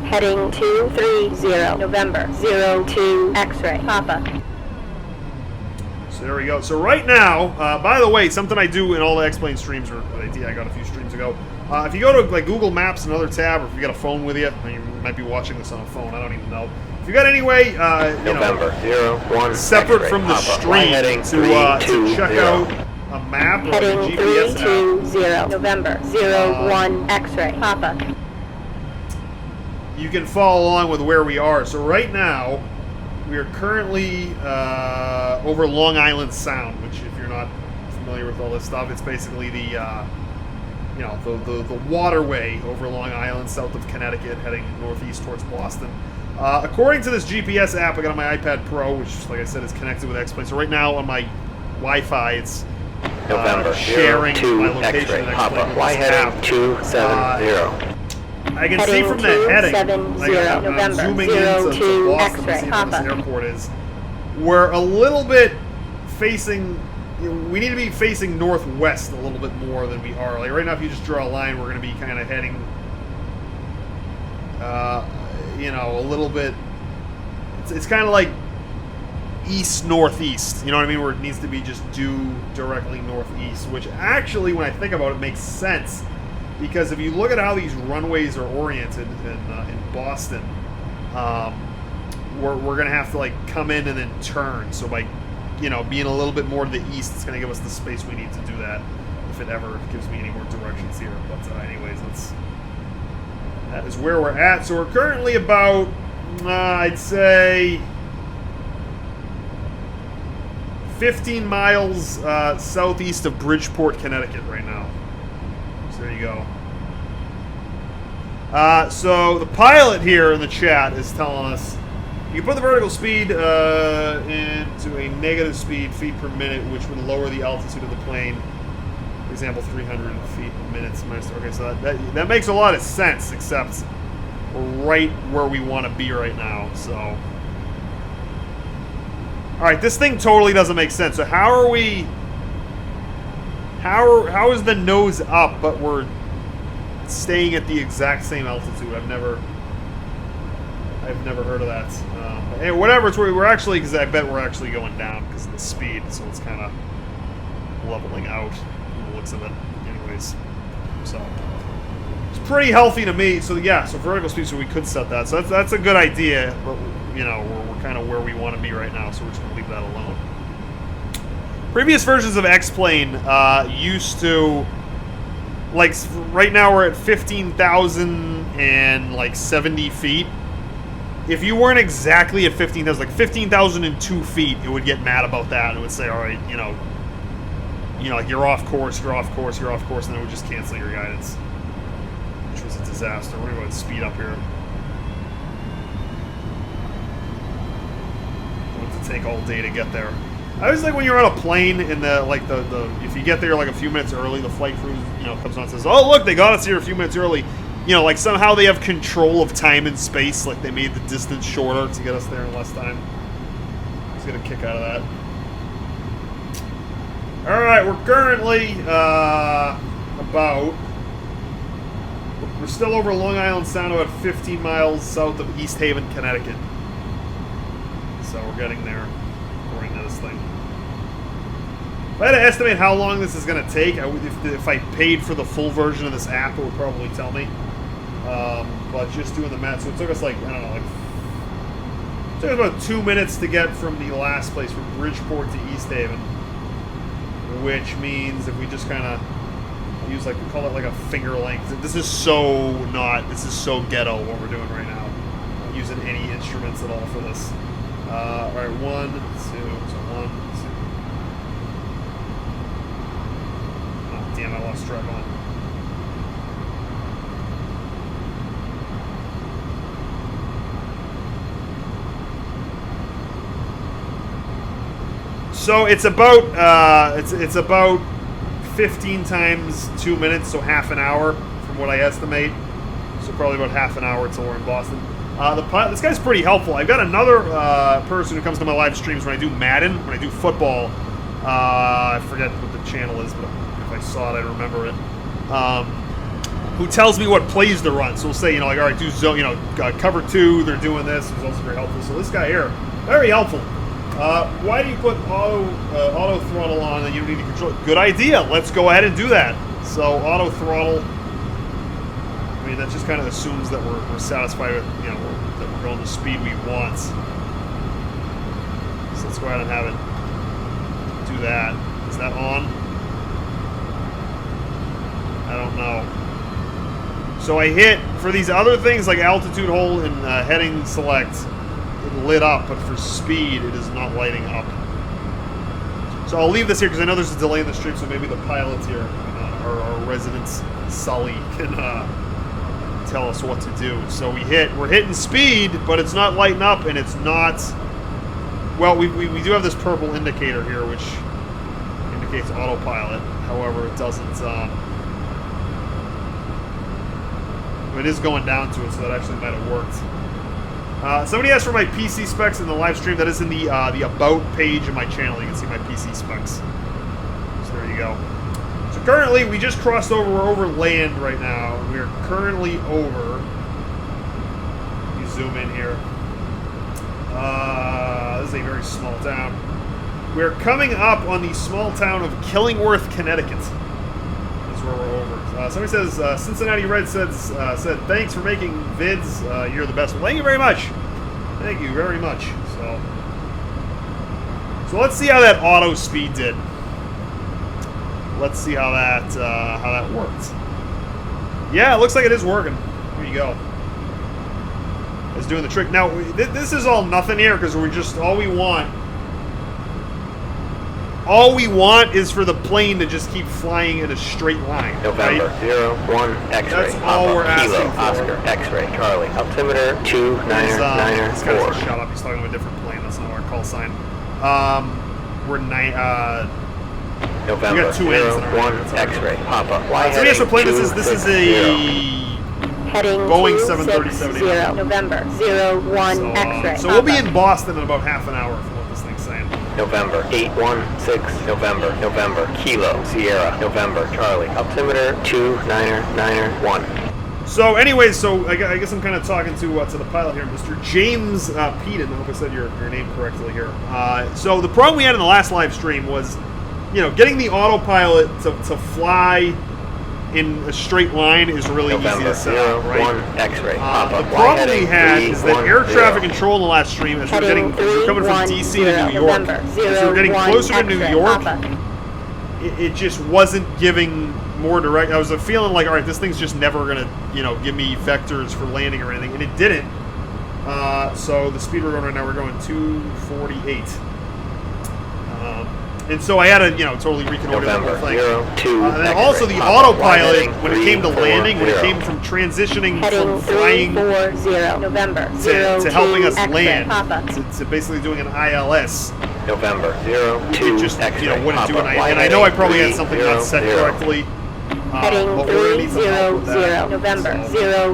Heading 230. November 02 X-ray. Papa. So there we go. So right now, by the way, something I do in all the X-Plane streams, or I got a few streams ago. If you go to like Google Maps, another tab, or if you got a phone with you, you might be watching this on a phone. I don't even know. If you got any way, November 01 separate X-ray from the Papa. stream Heading to check 320. out a map or a Heading GPS app, 320. November 01 X-ray. Papa. you can follow along with where we are. So right now, we are currently over Long Island Sound, which if you're not familiar with all this stuff, it's basically the the waterway over Long Island, south of Connecticut, heading northeast towards Boston. According to this GPS app I got on my iPad Pro, which, like I said, is connected with X-Plane. So right now on my Wi-Fi, it's November sharing 02 my location X-ray in X-Plane Papa. with Fly this heading app. 270. I can see Heading from the heading, 270, I'm November, zooming into 02 Boston to X-ray, see where this Papa. airport is. We're a little bit facing, we need to be facing northwest a little bit more than we are. Like right now, if you just draw a line, we're going to be kind of heading, a little bit, it's kind of like east-northeast, you know what I mean, where it needs to be just due directly northeast, which actually, when I think about it, makes sense. Because if you look at how these runways are oriented in Boston, we're going to have to like come in and then turn. So by being a little bit more to the east, it's going to give us the space we need to do that. If it ever gives me any more directions here. But anyways, that is where we're at. So we're currently about, I'd say, 15 miles southeast of Bridgeport, Connecticut right now. There you go. So the pilot here in the chat is telling us you can put the vertical speed into a negative speed, feet per minute, which would lower the altitude of the plane. For example, 300 feet per minute. Okay, so that makes a lot of sense, except we're right where we want to be right now. So, all right, this thing totally doesn't make sense. So how are we? How is the nose up, but we're staying at the exact same altitude? I've never heard of that. Hey, whatever. It's where we're actually, because I bet we're actually going down because of the speed, so it's kind of leveling out from the looks of it. Anyways, so it's pretty healthy to me. So yeah, so vertical speed, so we could set that. So that's a good idea, but we're kind of where we want to be right now, so we're just gonna leave that alone. Previous versions of X-Plane used to, like, right now we're at 15,070 feet. If you weren't exactly at 15,000, like 15,002 feet, it would get mad about that. It would say, all right, like you're off course, you're off course, you're off course, and then it would just cancel your guidance, which was a disaster. We're going to go ahead and speed up here. It would take all day to get there. I always like when you're on a plane and if you get there like a few minutes early, the flight crew comes on and says, "Oh look, they got us here a few minutes early." Like somehow they have control of time and space, like they made the distance shorter to get us there in less time. Just get a kick out of that. All right, we're currently we're still over Long Island Sound, about 15 miles south of East Haven, Connecticut. So we're getting there. According to this thing. If I had to estimate how long this is going to take, if I paid for the full version of this app, it would probably tell me. But just doing the math, so it took us like, I don't know, it took us about 2 minutes to get from the last place, from Bridgeport to East Haven. Which means if we just kind of use, like, we call it like a finger length. This is so ghetto what we're doing right now. Not using any instruments at all for this. All right, 1, 2, so 1, 2. Oh, damn, I lost track on. So it's about it's about 15 times 2 minutes, so half an hour from what I estimate. So probably about half an hour till we're in Boston. This guy's pretty helpful. I've got another person who comes to my live streams when I do Madden, when I do football. I forget what the channel is, but if I saw it, I'd remember it. Who tells me what plays to run? So we'll say, like, all right, do zone, cover 2. They're doing this. It's also very helpful. So this guy here, very helpful. Why do you put auto throttle on and you don't need to control it? Good idea. Let's go ahead and do that. So auto throttle. I mean, that just kind of assumes that we're satisfied with, that we're going the speed we want. So let's go ahead and have it do that. Is that on? I don't know. So I hit, for these other things like altitude hold and heading select, it lit up, but for speed, it is not lighting up. So I'll leave this here because I know there's a delay in the stream, so maybe the pilot here, our resident Sully, can tell us what to do. So we're hitting speed, but it's not lighting up, and it's not. Well, we do have this purple indicator here, which indicates autopilot. However, it doesn't. It is going down to it, so that actually might have worked. Somebody asked for my PC specs in the live stream. That is in the About page of my channel. You can see my PC specs. So there you go. So currently, we just crossed over. We're over land right now. We are currently over. You zoom in here. This is a very small town. We're coming up on the small town of Killingworth, Connecticut. That's where we're over. Somebody says, Cincinnati Red said, thanks for making vids. You're the best. Well, thank you very much. Thank you very much. So let's see how that auto speed did. Let's see how that worked. Yeah, it looks like it is working. Here you go. It's doing the trick. Now, this is all nothing here because we're just, all we want is for the plane to just keep flying in a straight line. November, right? 01, X-ray. That's all we're asking Kilo, for. Oscar, X-ray, Charlie. Altimeter 2994. This guy's shut up. He's talking to a different plane. That's not our call sign. We're November, we got 2 ends in our 01, X-ray, Papa. So yes, what plane this is? This is a Heading Boeing 760, 737. November, 01, X-ray. So we'll be in Boston in about half an hour from what this thing's saying. November, 816, November, Kilo, Sierra, November, Charlie. Altimeter 2991. So anyways, I guess I'm kind of talking to the pilot here, Mr. James Peden. I hope I said your name correctly here. So the problem we had in the last live stream was, getting the autopilot to fly in a straight line is really easy to set up, right? 01, X-ray, The problem we had is that air traffic control in the last stream, as we were coming from DC to New York, as we were getting closer to New York, it just wasn't giving more direct. I was feeling like, all right, this thing's just never gonna, give me vectors for landing or anything, and it didn't. So the speed we're going right now, we're going 248. And so I had to, totally reconnoiter the whole thing. And then also the autopilot, when it came to landing, when it came from transitioning from flying November, to helping us land, to basically doing an ILS. November, 02, it just, wouldn't do it. And I know I probably had something not set correctly. Heading 300, November,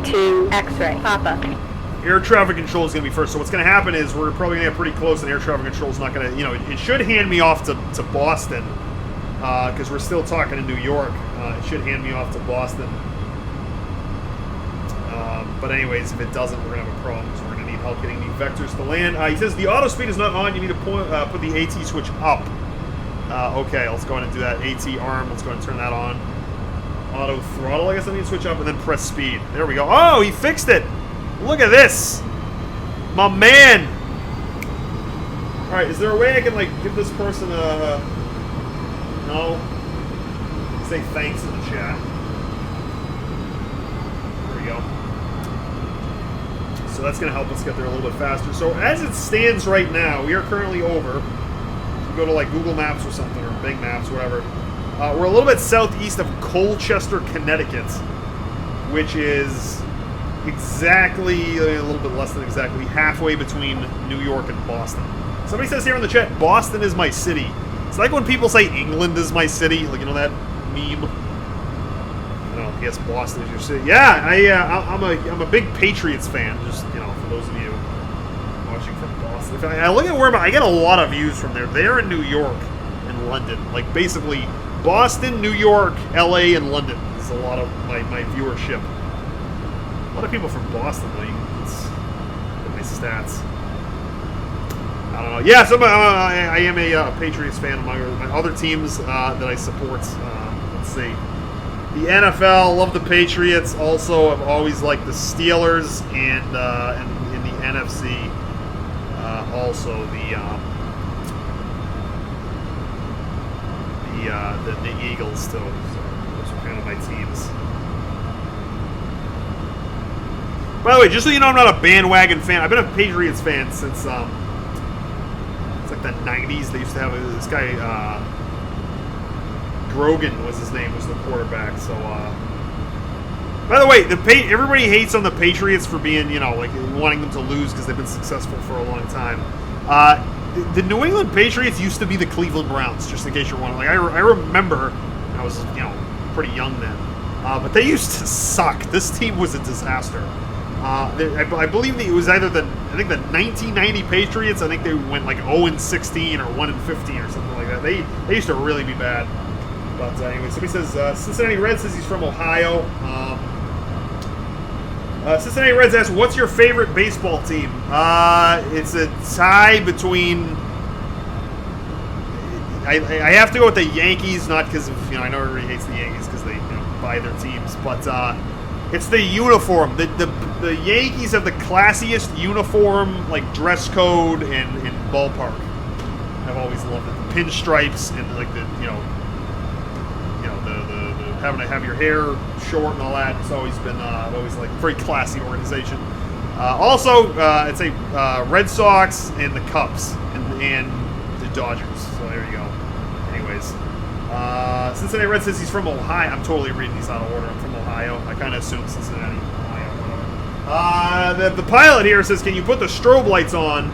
02, X-ray, Papa. Air traffic control is going to be first. So what's going to happen is we're probably going to get pretty close, and air traffic control is not going to, it should hand me off to Boston, because we're still talking to New York. It should hand me off to Boston. But anyways, if it doesn't, we're going to have a problem, because we're going to need help getting the vectors to land. He says the auto speed is not on. You need to put the AT switch up. Okay, let's go ahead and do that. AT arm, let's go ahead and turn that on. Auto throttle, I guess I need to switch up and then press speed. There we go. Oh, he fixed it! Look at this! My man! Alright, is there a way I can, like, give this person a... No? Say thanks in the chat. There we go. So that's going to help us get there a little bit faster. So as it stands right now, we are currently over. Go to like Google Maps or something, or Bing Maps, whatever. We're a little bit southeast of Colchester, Connecticut, which is exactly, a little bit less than exactly, halfway between New York and Boston. Somebody says here in the chat, Boston is my city. It's like when people say England is my city, like, you know that meme? I don't know, yes, Boston is your city. Yeah, I'm a big Patriots fan, just, you know, for those of you watching from Boston. If I look at where I get a lot of views from there. They're in New York and London. Like, basically, Boston, New York, LA, and London is a lot of my viewership. A lot of people from Boston, though. It's my stats. I don't know. Yeah, so I am a Patriots fan among my other teams that I support. Let's see. The NFL, love the Patriots. Also, I've always liked the Steelers, and in the NFC, also the Eagles too. So those are kind of my teams. By the way, just so you know, I'm not a bandwagon fan. I've been a Patriots fan since it's like the 90s. They used to have this guy, Grogan was his name, was the quarterback. So, by the way, everybody hates on the Patriots for being, you know, like wanting them to lose because they've been successful for a long time. The New England Patriots used to be the Cleveland Browns, just in case you're wondering. Like, I remember, I was, you know, pretty young then, but they used to suck. This team was a disaster. I believe it was either the 1990 Patriots. I think they went like 0-16 or 1-15 or something like that. They used to really be bad. But anyway, somebody says Cincinnati Reds says he's from Ohio. Cincinnati Reds asks, "What's your favorite baseball team?" It's a tie between. I have to go with the Yankees, not because of, you know, I know everybody hates the Yankees because they, you know, buy their teams, but it's the uniform. The Yankees have the classiest uniform, like dress code and ballpark. I've always loved it. The pinstripes and like the the having to have your hair short and all that. It's always been I've always liked very classy organization. Also, it's a Red Sox and the Cubs and the Dodgers. So there you go. Anyways, Cincinnati Red says he's from Ohio. I'm totally reading these out of order. I'm from Ohio. I kind of assumed Cincinnati, Ohio, whatever. The pilot here says, "Can you put the strobe lights on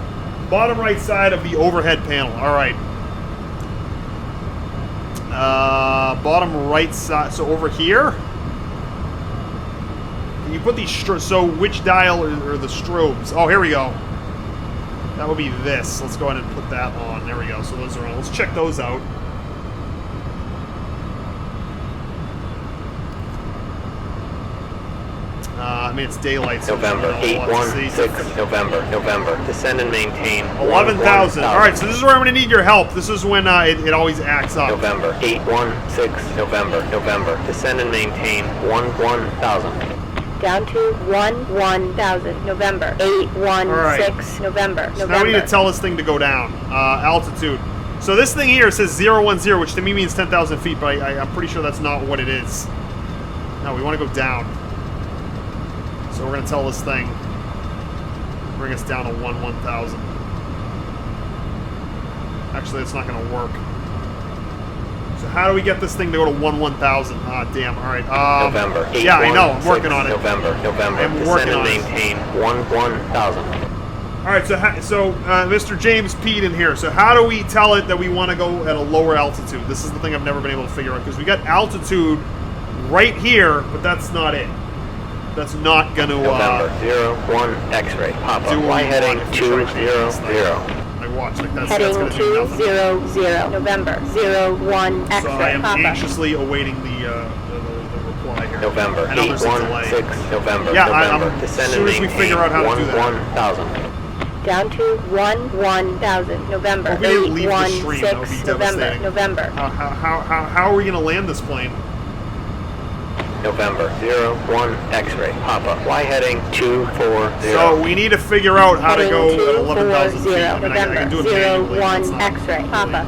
bottom right side of the overhead panel?" All right. Bottom right side. So over here. Can you put these so which dial are the strobes? Oh, here we go. That would be this. Let's go ahead and put that on. There we go. So those are on. Let's check those out. I mean, it's daylight. So November 816. November. Descend and maintain 11,000. All right. So this is where I'm going to need your help. This is when it always acts up. November 816. November. Descend and maintain 11,000. Down to 11,000. November 816. November. So now we need to tell this thing to go down. Altitude. So this thing here says 010, which to me means 10,000 feet, but I'm pretty sure that's not what it is. No, we want to go down. So we're going to tell this thing, bring us down to 11,000. Actually, it's not going to work. So how do we get this thing to go to 11,000? Ah, damn. All right. November 816. Yeah, I know. I'm working on it. November. I'm Descend working and on maintain 11,000. All right. So Mr. James Pete in here. So how do we tell it that we want to go at a lower altitude? This is the thing I've never been able to figure out because we got altitude right here, but that's not it. That's not going to... November 01 X-ray. Pop up. Y heading 200. I watch. Like that's heading going to do nothing. 200. November 01 X-ray. So I am Papa. anxiously awaiting the reply here. November I know there's a delay. 816. November. Yeah, as Descend soon and as we figure out how to do that. 11,000. Down to 1,000. November. If we didn't leave the stream, that would be 816. November. devastating. November. How are we going to land this plane? November 01 X-ray Papa. Y heading 240. So we need to figure out how to Heading go at 11,000 feet. I mean, I November. can do it manually. It's 01 not X-ray really Papa.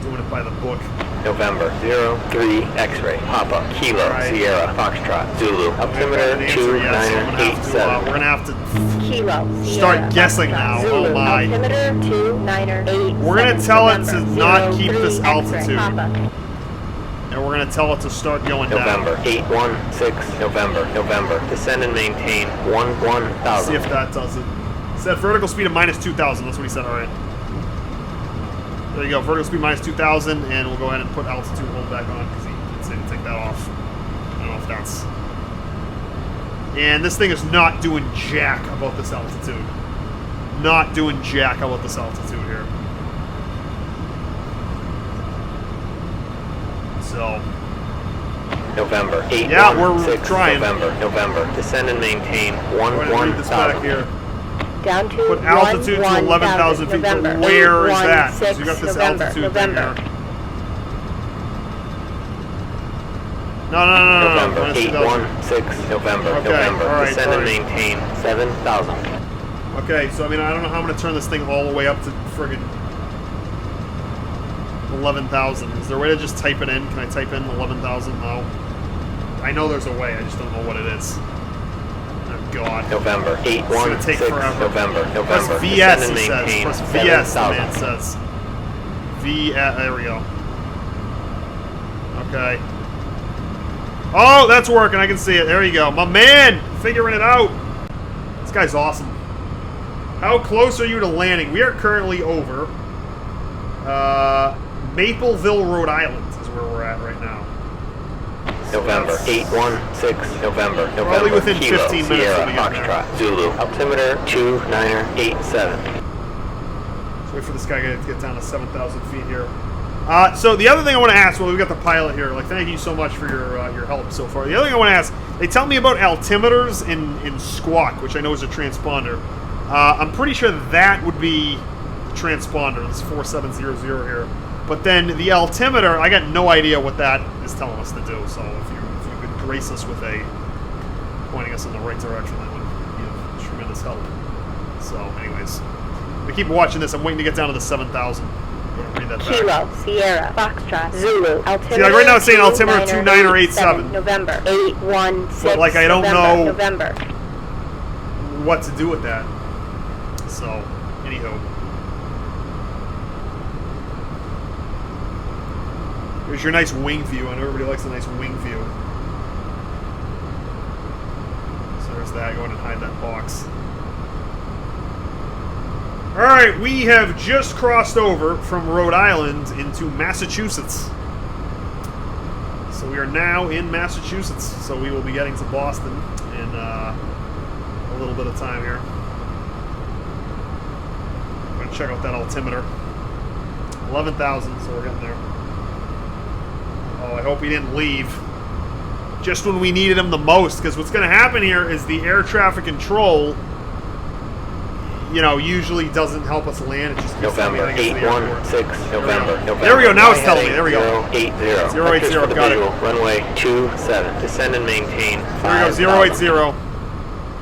doing it by the book. November 03 X-ray Papa. Kilo Right. Sierra Foxtrot Zulu. Altimeter Yes, so we're going to 2987. have to Kilo. start Sierra, guessing Foxtrot, now. Zulu. Oh my. Altimeter 2987. We're gonna tell it to November. not keep this 03 X-ray altitude. Papa. And we're going to tell it to start going November down. 816 November. Descend and maintain See 11,000. if that does it. Set vertical speed of minus 2,000. That's what he said. All right. There you go. Vertical speed minus 2,000, and we'll go ahead and put altitude hold back on because he did say to take that off. I don't know if that's. And this thing is not doing jack about this altitude. Not doing jack about this altitude here. So. November 816 Yeah, we're trying. November. Descend and maintain Go ahead and read this back 11,000. here. Down to Put altitude to 11,000 feet. But November. where is that? So 816 you got this November. altitude November. thing here. No. November Minus 2,000. 816 November. Okay, November. all right, Descend and all right. maintain 7,000. Okay, so I mean, I don't know how I'm going to turn this thing all the way up to friggin' 11,000. Is there a way to just type it in? Can I type in 11,000? No. I know there's a way. I just don't know what it is. Oh, God. November It's going to take 816 forever. November. Press November. VS, Descend he and says. maintain Press VS, the man 7,000. says. There we go. Okay. Oh, that's working. I can see it. There you go. My man! Figuring it out. This guy's awesome. How close are you to landing? We are currently over Mapleville, Rhode Island is where we're at right now. November 816 November. Probably November within Kilo 15 minutes Sierra we'll be getting there. Foxtrot Zulu. Altimeter 2987. Let's wait for this guy to get down to 7,000 feet here. So the other thing I want to ask, well, we got the pilot here. Like, thank you so much for your help so far. The other thing I want to ask, they tell me about altimeters in Squawk, which I know is a transponder. I'm pretty sure that would be the transponder. This 4700 here. But then the altimeter, I got no idea what that is telling us to do. So if you could grace us with pointing us in the right direction, that would be of tremendous help. So, anyways, we keep watching this. I'm waiting to get down to the 7,000. Read that back. Kilo, Sierra, Foxtrot, Zulu, altimeter. See, like right now it's saying altimeter 2987. November, 816. But, like, I don't know- November. What to do with that. So, anywho. Here's your nice wing view. I know everybody likes a nice wing view. So there's that. Go ahead and hide that box. Alright, we have just crossed over from Rhode Island into Massachusetts. So we are now in Massachusetts. So we will be getting to Boston in a little bit of time here. I'm going to check out that altimeter. 11,000, so we're getting there. Oh, I hope he didn't leave just when we needed him the most, because what's going to happen here is the air traffic control, you know, usually doesn't help us land. It just keeps telling me November I think it's the airport. 816 November. November. There we go, now it's telling me. There we go. 080. 080, Vectors for the got it. visual. Runway 27. Descend and maintain There we 5,000. go, 080.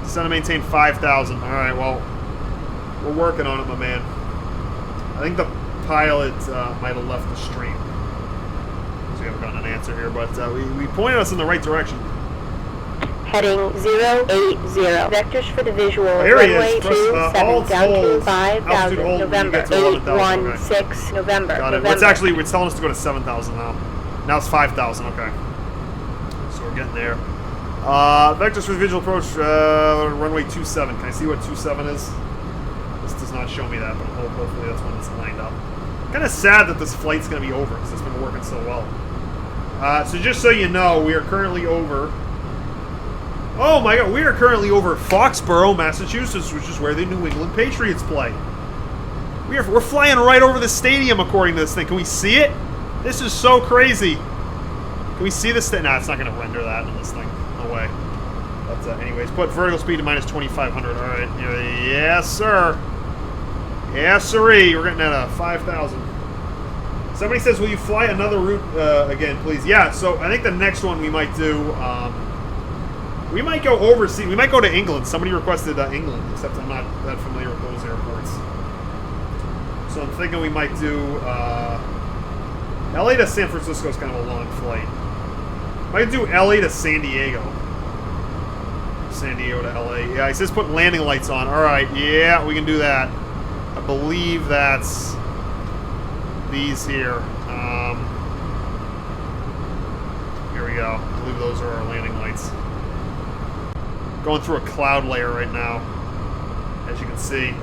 Descend and maintain 5,000. All right, well, we're working on it, my man. I think the pilot might have left the stream. We haven't gotten an answer here, but we pointed us in the right direction. Heading 080. Vectors for the visual. Here he Runway is. Press, 27 alt down to hold. 5,000. Altitude hold when you November, get to 11,000. 816. November. Got it. November. Well, it's telling us to go to 7,000 now. Now it's 5,000. Okay. So we're getting there. Vectors for the visual approach. Runway 27. Can I see what 27 is? This does not show me that, but hopefully that's when it's lined up. Kind of sad that this flight's going to be over because it's been working so well. So just so you know, we are currently over. Oh my God, we are currently over Foxborough, Massachusetts, which is where the New England Patriots play. We're flying right over the stadium according to this thing. Can we see it? This is so crazy. Can we see this thing? Nah, it's not going to render that in this thing. No way. But But anyways, put vertical speed to minus 2,500. All right. Yes, sir. Yes, sirree. We're getting at 5,000. Somebody says, will you fly another route again, please? Yeah, so I think the next one we might do, we might go overseas. We might go to England. Somebody requested England, except I'm not that familiar with those airports. So I'm thinking we might do, LA to San Francisco is kind of a long flight. Might do LA to San Diego. San Diego to LA. Yeah, he says put landing lights on. All right, yeah, we can do that. I believe that's these here. Here we go. I believe those are our landing lights. Going through a cloud layer right now, as you can see.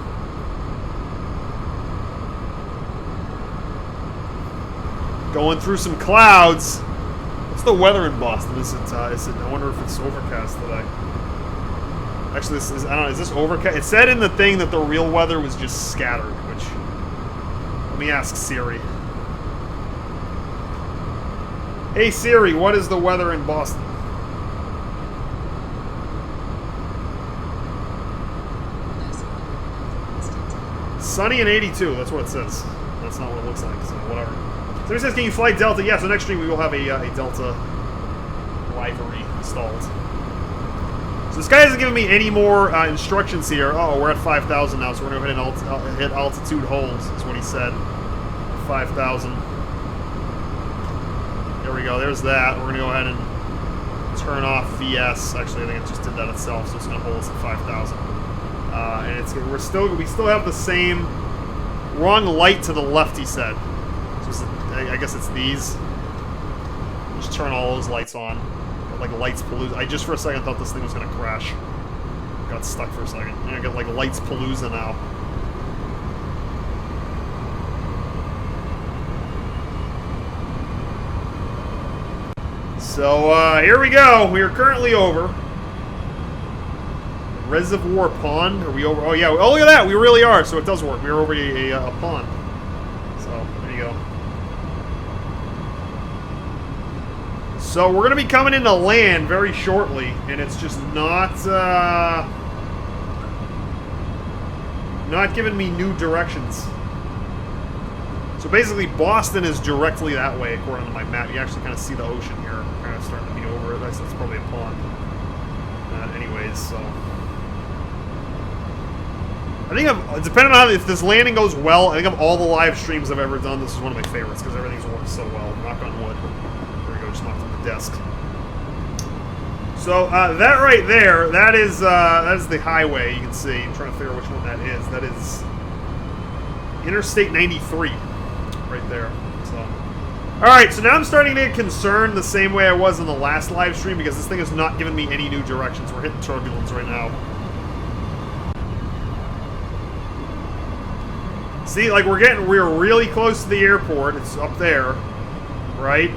Going through some clouds. What's the weather in Boston? Is it, I wonder if it's overcast today. Actually, this is, I don't know, is this overcast? It said in the thing that the real weather was just scattered, which, let me ask Siri. Hey Siri, what is the weather in Boston? Sunny and 82, that's what it says. That's not what it looks like, so whatever. So it says, can you fly Delta? Yeah, so next stream we will have a Delta livery installed. So this guy hasn't given me any more instructions here. Oh, we're at 5,000 now, so we're going to go ahead and hit altitude holds, is what he said. 5,000. There we go, there's that. We're going to go ahead and turn off VS. Actually, I think it just did that itself, so it's going to hold us at 5,000. And we still have the same wrong light to the left, he said. So I guess it's these. Just turn all those lights on. Got, like lights palooza. I just for a second thought this thing was gonna crash. Got stuck for a second. And I got like lights palooza now. So here we go. We are currently over Reservoir Pond. Are we over? Oh yeah. Oh look at that. We really are. So it does work. We are over a pond. So there you go. So we're going to be coming into land very shortly, and it's just not giving me new directions. So basically, Boston is directly that way, according to my map. You actually kind of see the ocean here, kind of starting to be over it. That's probably a pond. Anyways, so I think depending on if this landing goes well, I think of all the live streams I've ever done, this is one of my favorites because everything's worked so well. Knock on wood. Just knocked on the desk. So that right there, that is the highway. You can see. I'm trying to figure out which one that is. That is Interstate 93, right there. So, all right. So now I'm starting to get concerned the same way I was in the last live stream because this thing is not giving me any new directions. We're hitting turbulence right now. See, like we're really close to the airport. It's up there, right?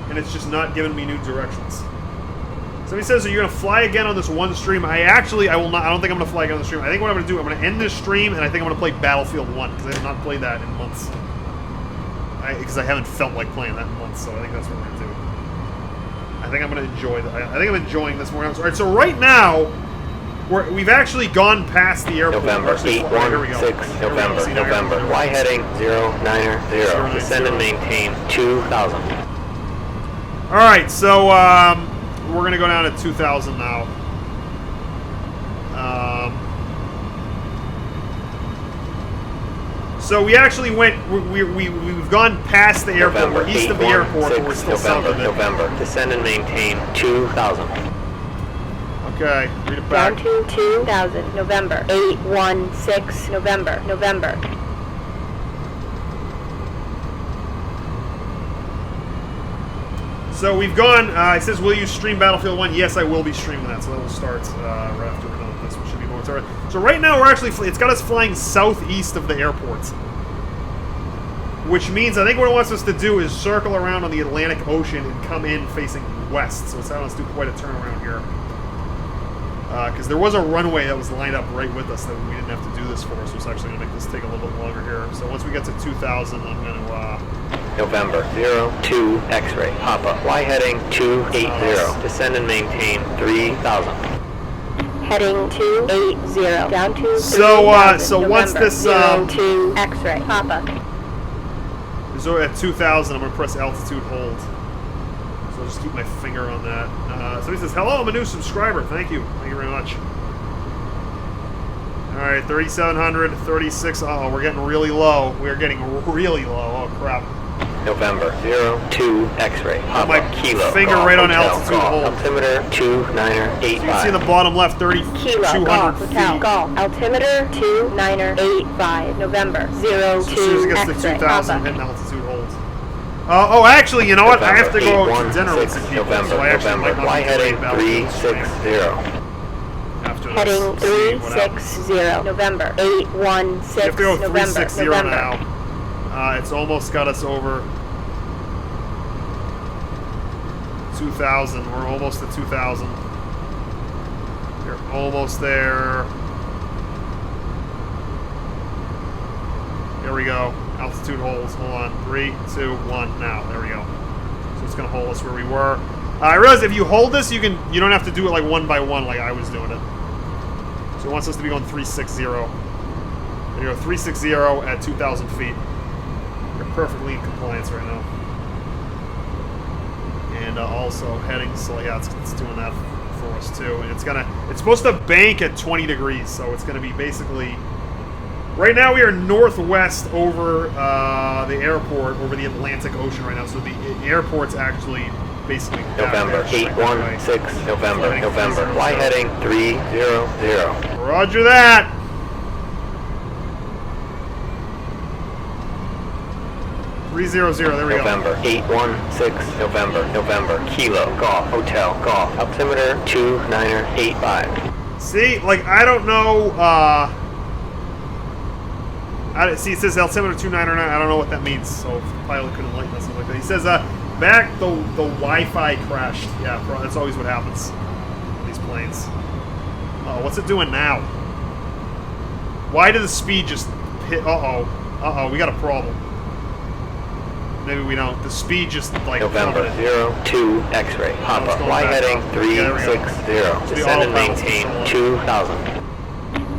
And it's just not giving me new directions. Somebody says, are you going to fly again on this one stream? I will not. I don't think I'm going to fly again on the stream. I think what I'm going to do, I'm going to end this stream, and I think I'm going to play Battlefield 1, because I have not played that in months. Because I haven't felt like playing that in months, so I think that's what I'm going to do. I think I'm going to enjoy that. I think I'm enjoying this more. All right, so right now, we've actually gone past the airport. November 816, November. Y heading 090. Descend and maintain 2,000. Alright, so we're going to go down to 2,000 now. So we actually went, we've gone past the airport. We're east of the airport, but we're still south of it. November. Descend and maintain 2,000. Okay, read it back. Down to 2,000, November. 816, November. So we've gone, it says, will you stream Battlefield 1? Yes, I will be streaming that, so that will start right after we're done with this, which should be momentarily. So right now, we're actually, it's got us flying southeast of the airport. Which means, I think what it wants us to do is circle around on the Atlantic Ocean and come in facing west. So it's having us do quite a turnaround here. Because there was a runway that was lined up right with us that we didn't have to do this for, so it's actually going to make this take a little bit longer here. So once we get to 2,000, I'm going to... November 02 X-ray Papa. Y heading 280. Descend and maintain 3,000. Heading 280 down to So, 3,000, so once November, this, 02 X-ray, Papa. So at 2,000, I'm going to press altitude hold. So I'll just keep my finger on that. So he says, hello, I'm a new subscriber. Thank you. Thank you very much. All right, 3,700, 36. Uh-oh, we're getting really low. We're getting really low. Oh, crap. November 02 X-ray. Put my Kilo. finger Golf, right on hotel, altitude golf. hold. Altimeter 2985. You can see in the bottom left, Kilo, 3,200 golf, feet. hotel, golf. Altimeter 2985, November, So as soon as 02 it gets to X-ray, 2,000, I'm Papa. hitting altitude hold. Oh, actually, you know what? I have to go November, to dinner with 816, some people, November, so I actually November. might not Fly be heading worried about this 360. after this. Heading See what happens. 360, November, 816, You have to go November, 360 November. now. It's almost got us over 2,000. We're almost at 2,000. We're almost there. There we go. Altitude holds. Hold on. 3, 2, 1. Now. There we go. So it's gonna hold us where we were. I realize if you hold this, you don't have to do it like one by one like I was doing it. So it wants us to be going 360. There you go. 360 at 2,000 feet. You're perfectly in compliance right now. And also heading, so yeah, it's doing that for us too. And it's supposed to bank at 20 degrees, so it's gonna be basically. Right now we are northwest over the airport, over the Atlantic Ocean right now. So the airport's actually basically November 816, November, November. Fly heading 300. Roger that. There we November go. 816, November, November. Kilo, golf, hotel, golf. Altimeter 2985. See, like I don't know. See, it says altimeter 299. I don't know what that means. So if the pilot could enlighten us, something like that. He says, back the Wi-Fi crashed. Yeah, that's always what happens on these planes. What's it doing now? Why did the speed just hit? We got a problem. Maybe we don't. The speed just like November 02 X-ray. Papa. Fly heading 360. Descend and maintain 2,000.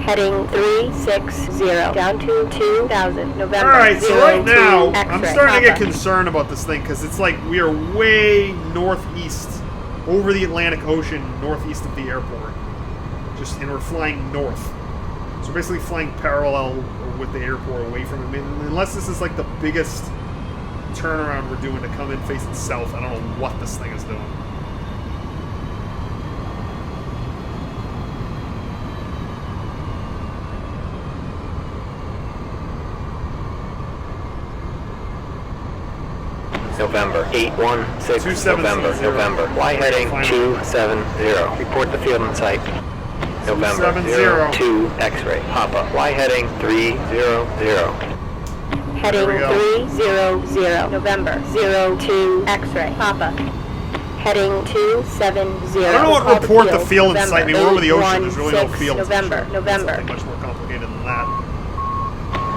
Heading 360 down to 2,000, November. Alright, so right now, X-ray, I'm starting to get Papa. concerned about this thing, because it's like we are way northeast, over the Atlantic Ocean, northeast of the airport. And we're flying north. So we're basically flying parallel with the airport, away from it. I mean, unless this is like the biggest turnaround we're doing to come in facing south, I don't know what this thing is doing. November 816, November, 2770. November. Fly heading 270. Report the field in sight. November 270. 02 X-ray. Papa. Fly heading 300. Heading There we go. 300, November, 02 X-ray, Papa. Heading 270. I don't know what Call the report the field in sight. I mean, we're over the ocean. 816, There's really no field. November, November. Something much more complicated than that.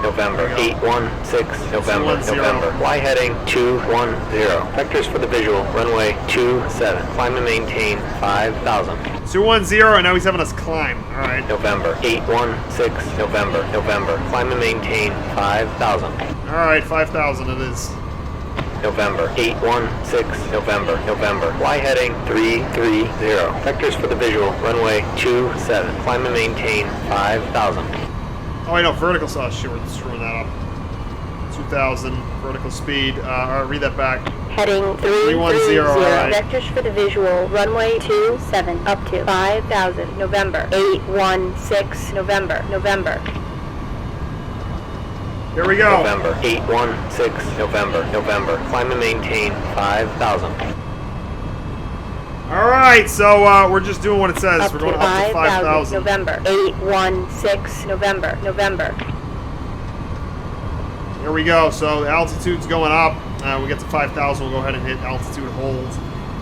November 816, November, 210. November. Fly heading 210. Vectors for the visual. Runway 27. Climb and maintain 5,000. 210, and now he's having us climb. All right. November 816, November, November. Climb and maintain 5,000. All right, 5,000 it is. November 816, November, November. Fly heading 330. Vectors for the visual. Runway 27. Climb and maintain 5,000. Oh, I know, vertical saw. Shit, we're screwing that up. 2,000 vertical speed. All right, read that back. Heading 310, all right. Vectors for the visual. Runway 27 up to 5,000, November. 816, November, November. Here we go. November 816, November, November. Climb and maintain 5,000. All right, so we're just doing what it says. Up We're to going up to 5,000. November. 816, November, November. Here we go. So the altitude's going up. We get to 5,000. We'll go ahead and hit altitude hold.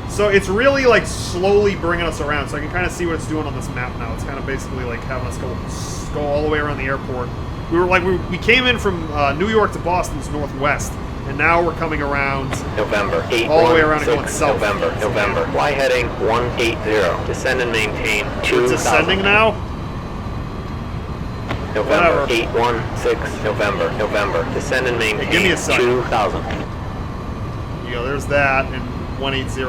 So it's really like slowly bringing us around. So I can kind of see what it's doing on this map now. It's kind of basically like having us go all the way around the airport. We came in from New York to Boston's northwest, And now we're coming around November 8 all the way around and going south. November. Fly heading 180. Descend and maintain 2,000. We're descending now? November Whatever. 816. November. Descend and maintain give me a second. 2,000. You go, there's that, and 180.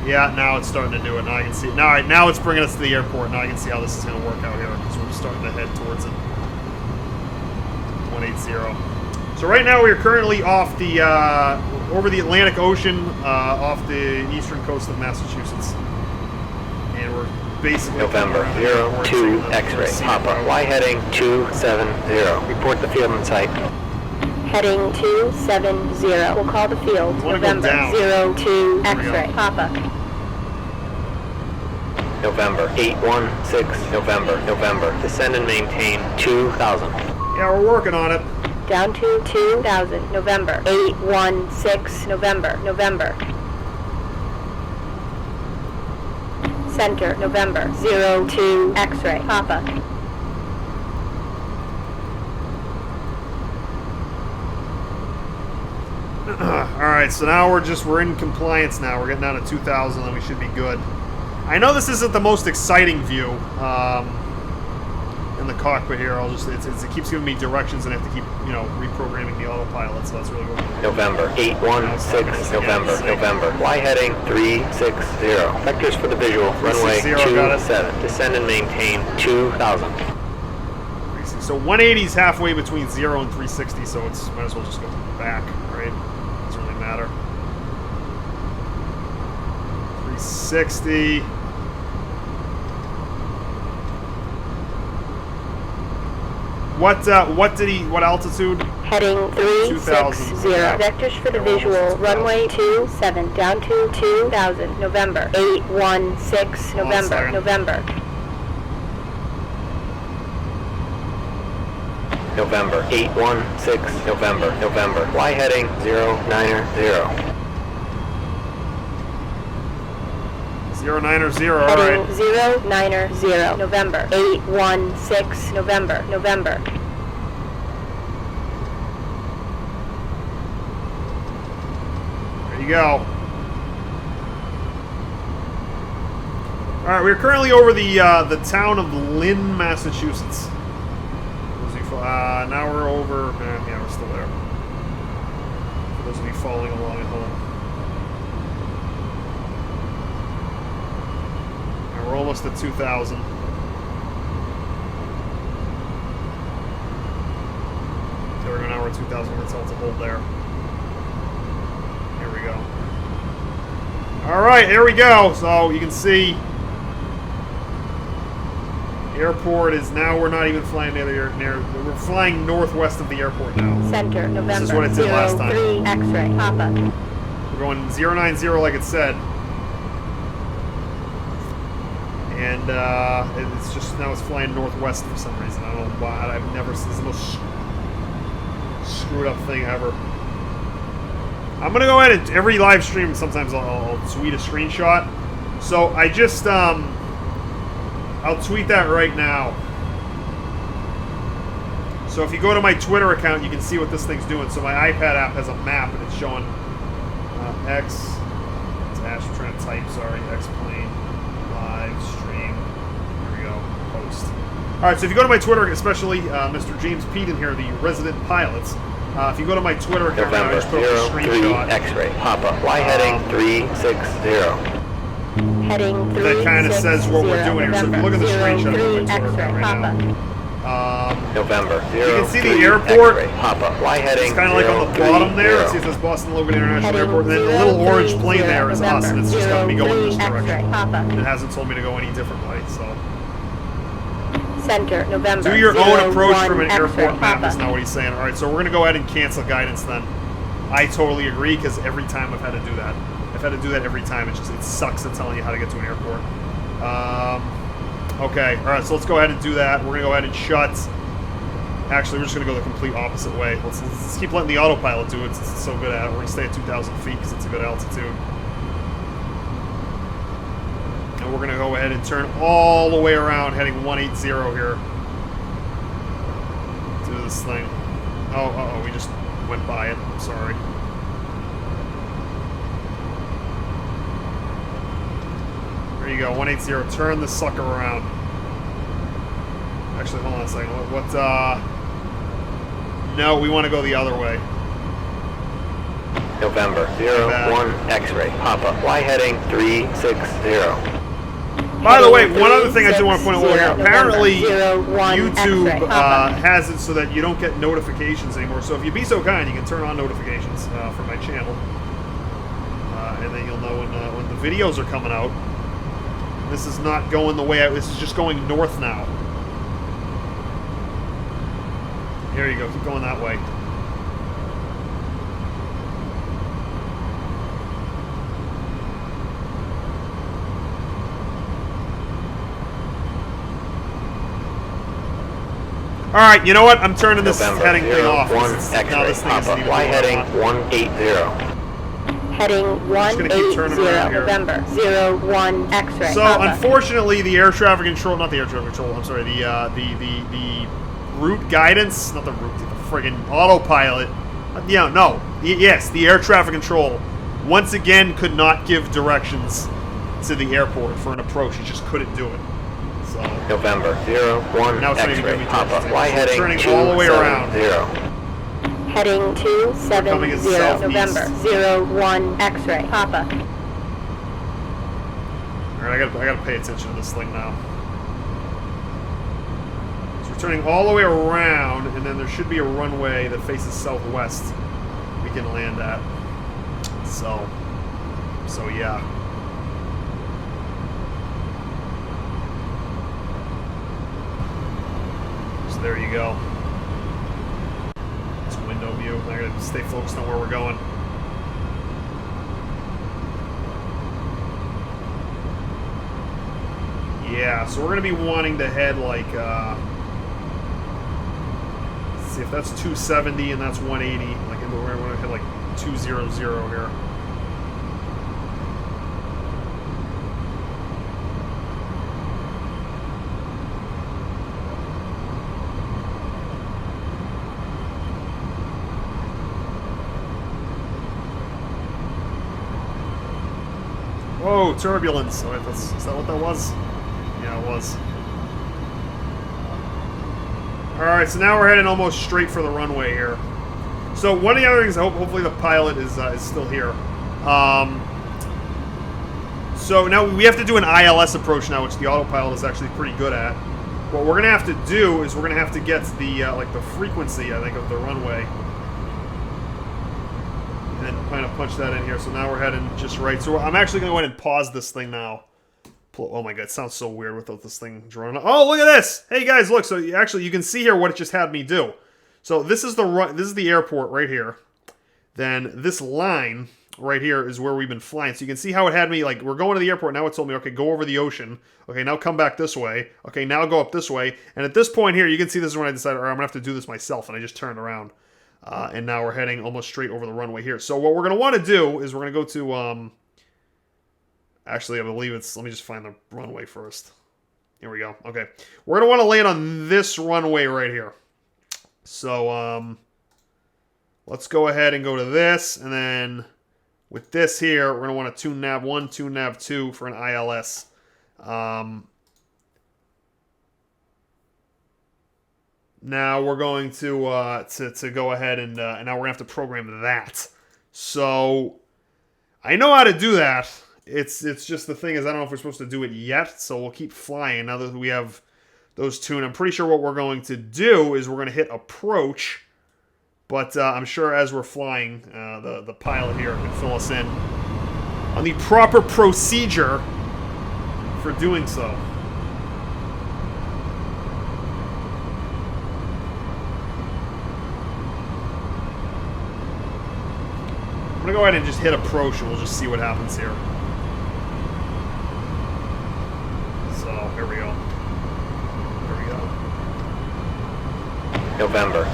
Yeah, now it's starting to do it. Now I can see it. Now, now it's bringing us to the airport. Now I can see how this is going to work out here because we're starting to head towards it. 180. So right now we're currently off the over the Atlantic Ocean, off the eastern coast of Massachusetts, and we're basically November 02 X-ray. Papa. Fly heading 270. Report the field in sight. Heading 270. We'll call the field. Wanna go November down. 02 There we go. X-ray. Papa. November 816. November. Descend and maintain 2,000. Yeah, we're working on it. Down to 2,000. November 816. November. Center. November 02 X-ray. Papa. Alright, so now we're in compliance now. We're getting down to 2,000 and we should be good. I know this isn't the most exciting view in the cockpit here. It keeps giving me directions and I have to keep, reprogramming the autopilot, so that's really what we're doing. November 816. November. Fly heading 360. Vectors for the visual. Runway 360, got it. 27. Descend and maintain 2,000. So 180 is halfway between 0 and 360, so it's might as well just go back, right? Doesn't really matter. 360. What altitude? Heading 360. 2,000. Vectors for the Yeah, we're visual. almost at 2,000. Runway 27. Down to 2,000. November 816. Hold on a second. November. November 816. November. Fly heading 090. 090, alright. Heading 090. November 816. November. There you go. Alright, we're currently over the town of Lynn, Massachusetts. Now we're over... yeah, we're still there. For those of you following along at home. And we're almost at 2,000. There we go, now we're at 2,000. We're going to tell it to hold there. Here we go. Alright, here we go. So you can see... Airport is now, we're not even flying near, we're flying northwest of the airport now. Center. November. This is what it did last time. 03 X-ray. Papa. We're going 090 like it said. And it's just, now it's flying northwest for some reason. I don't know why. I've never seen this most screwed up thing ever. I'm going to go ahead and every live stream, sometimes I'll tweet a screenshot. So I just, I'll tweet that right now. So if you go to my Twitter account, you can see what this thing's doing. So my iPad app has a map, and it's showing X. It's Ash, I'm trying to type, sorry. X plane, live stream. Here we go, post. Alright, so if you go to my Twitter, especially Mr. James Pete in here, the resident pilots, if you go to my Twitter account, I November just put up a 03 screenshot. X-ray. Papa. Fly heading 360. Heading 360. That kind of says what we're doing here. So if you look at the screenshot of my Twitter account right now. November 03 You can see the airport. X-ray. Papa. Fly heading It's kind of like on the bottom there. It says Boston Logan International Airport. And then the little orange plane there is us, and it's just got me going this direction. It hasn't told me to go any different way, so. Center. November. Do your own approach from an 01 airport map Papa. is not what he's saying. Alright, so we're going to go ahead and cancel guidance then. I totally agree, because every time I've had to do that. I've had to do that every time. It sucks at telling you how to get to an airport. Okay, alright, so let's go ahead and do that. We're going to go ahead and shut. Actually, we're just going to go the complete opposite way. Let's keep letting the autopilot do it since it's so good at it. We're going to stay at 2,000 feet because it's a good altitude. And we're going to go ahead and turn all the way around, heading 180 here. Do this thing. Oh, we just went by it. I'm sorry. There you go, 180. Turn the sucker around. Actually, hold on a second. No, we want to go the other way. November 01 X-ray. Papa. Y heading 360. By the way, one other thing I do want to point out over here. Apparently, November, 01 YouTube X-ray. has it so that you don't get notifications anymore. So if you be so kind, you can turn on notifications for my channel. And then you'll know when the videos are coming out. This is not going the way this is just going north now. Here you go. Keep going that way. All right, you know what? I'm turning this November heading thing off. One Now X-ray. this thing isn't Papa. even Y going heading on. 180. Heading just gonna keep turning around 180, here. November 01 X-ray. So Papa. unfortunately, the air traffic control, not the air traffic control. I'm sorry, the route guidance, not the route, the friggin' autopilot. Yeah, no, yes, the air traffic control once again could not give directions to the airport for an approach. It just couldn't do it. So November 01 now it's not even X-ray. giving me Papa. directions. Y So heading turning all the way around. 270. Heading coming in 270, southeast. November 01 X-ray. Papa. All right, I gotta pay attention to this thing now. So we're turning all the way around, and then there should be a runway that faces southwest we can land at. So yeah. So there you go. It's window view. I gotta stay focused on where we're going. Yeah, so we're gonna be wanting to head like let's see if that's 270 and that's 180. Like we're gonna hit like 200 here. Whoa, turbulence. Oh, wait, is that what that was? Yeah, it was. Alright, so now we're heading almost straight for the runway here. So one of the other things, hopefully the pilot is still here. So now we have to do an ILS approach now, which the autopilot is actually pretty good at. What we're going to have to do is we're going to have to get the like the frequency, I think, of the runway. And then kind of punch that in here. So now we're heading just right. So I'm actually going to go ahead and pause this thing now. Oh my god, it sounds so weird without this thing drawn. Oh, look at this! Hey guys, look. So you can see here what it just had me do. So this is the airport right here. Then this line right here is where we've been flying. So you can see how it had me, like, we're going to the airport. Now it told me, okay, go over the ocean. Okay, now come back this way. Okay, now go up this way. And at this point here, you can see this is when I decided, all right, I'm going to have to do this myself. And I just turned around. And now we're heading almost straight over the runway here. So what we're going to want to do is we're going to go to, actually, I believe it's, let me just find the runway first. Here we go. Okay. We're going to want to land on this runway right here. So, let's go ahead and go to this. And then with this here, we're going to want a tune nav 1, tune nav 2 for an ILS. Now we're going to go ahead and now we're going to have to program that. So I know how to do that. It's just the thing is I don't know if we're supposed to do it yet, so we'll keep flying now that we have those tuned. I'm pretty sure what we're going to do is we're going to hit approach, but I'm sure as we're flying, the pilot here can fill us in on the proper procedure for doing so. I'm going to go ahead and just hit approach and we'll just see what happens here. So, here we go. Here we go. November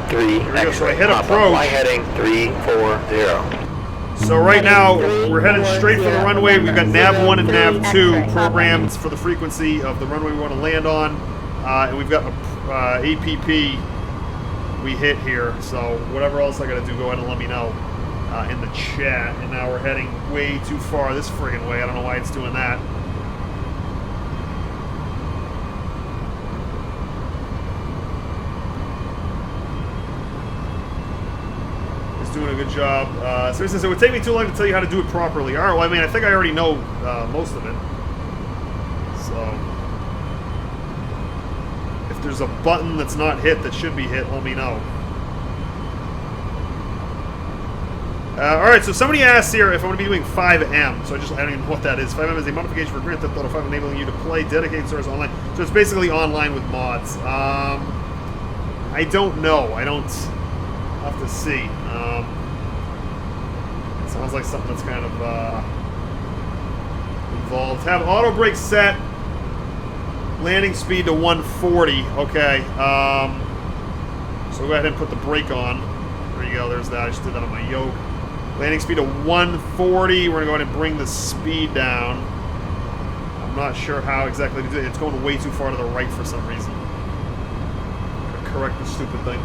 03 go. So I X-ray. hit Papa. approach. Y heading 340. So right now, we're headed straight for the runway. We've got nav 1 and nav 2 programmed for the frequency of the runway we want to land on. And we've got APP we hit here. So whatever else I gotta do, go ahead and let me know in the chat. And now we're heading way too far this friggin' way. I don't know why it's doing that. It's doing a good job. So he says, it would take me too long to tell you how to do it properly. Alright, well, I mean, I think I already know most of it. So, if there's a button that's not hit that should be hit, let me know. Alright, so somebody asked here if I'm going to be doing 5M. So I don't even know what that is. 5M is a modification for Grand Theft Auto 5 enabling you to play dedicated servers online. So it's basically online with mods. I don't know. I don't... I'll have to see. Sounds like something that's kind of involved. Have auto brake set. Landing speed to 140. Okay. So go ahead and put the brake on. There you go. There's that. I just did that on my yoke. Landing speed to 140. We're going to go ahead and bring the speed down. I'm not sure how exactly to do it. It's going way too far to the right for some reason. Correct the stupid thing.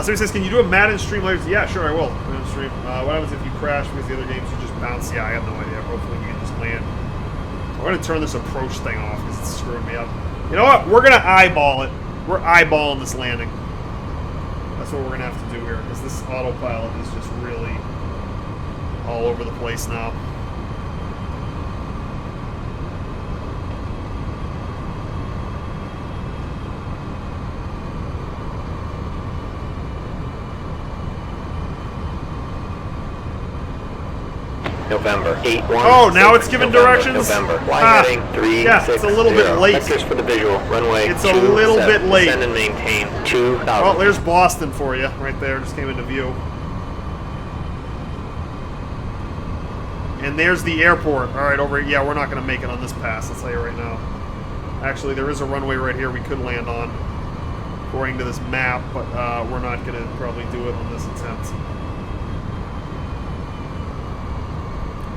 So he says, can you do a Madden stream later? Yeah, sure, I will. Madden stream. What happens if you crash because the other games you just bounce? Yeah, I have no idea. Hopefully we can just land. I'm going to turn this approach thing off because it's screwing me up. You know what? We're going to eyeball it. We're eyeballing this landing. That's what we're going to have to do here because this autopilot is just really all over the place now. November 8-1. Oh, now it's giving directions? November. Fly heading 360. Yeah, it's a little bit late. Vectors for the visual. Runway It's a little bit late. Descend and maintain 2,000. Oh, there's Boston for you. Right there. Just came into view. And there's the airport. Alright, over here. Yeah, we're not going to make it on this pass. I'll tell you right now. Actually, there is a runway right here we could land on. According to this map. But we're not going to probably do it on this attempt.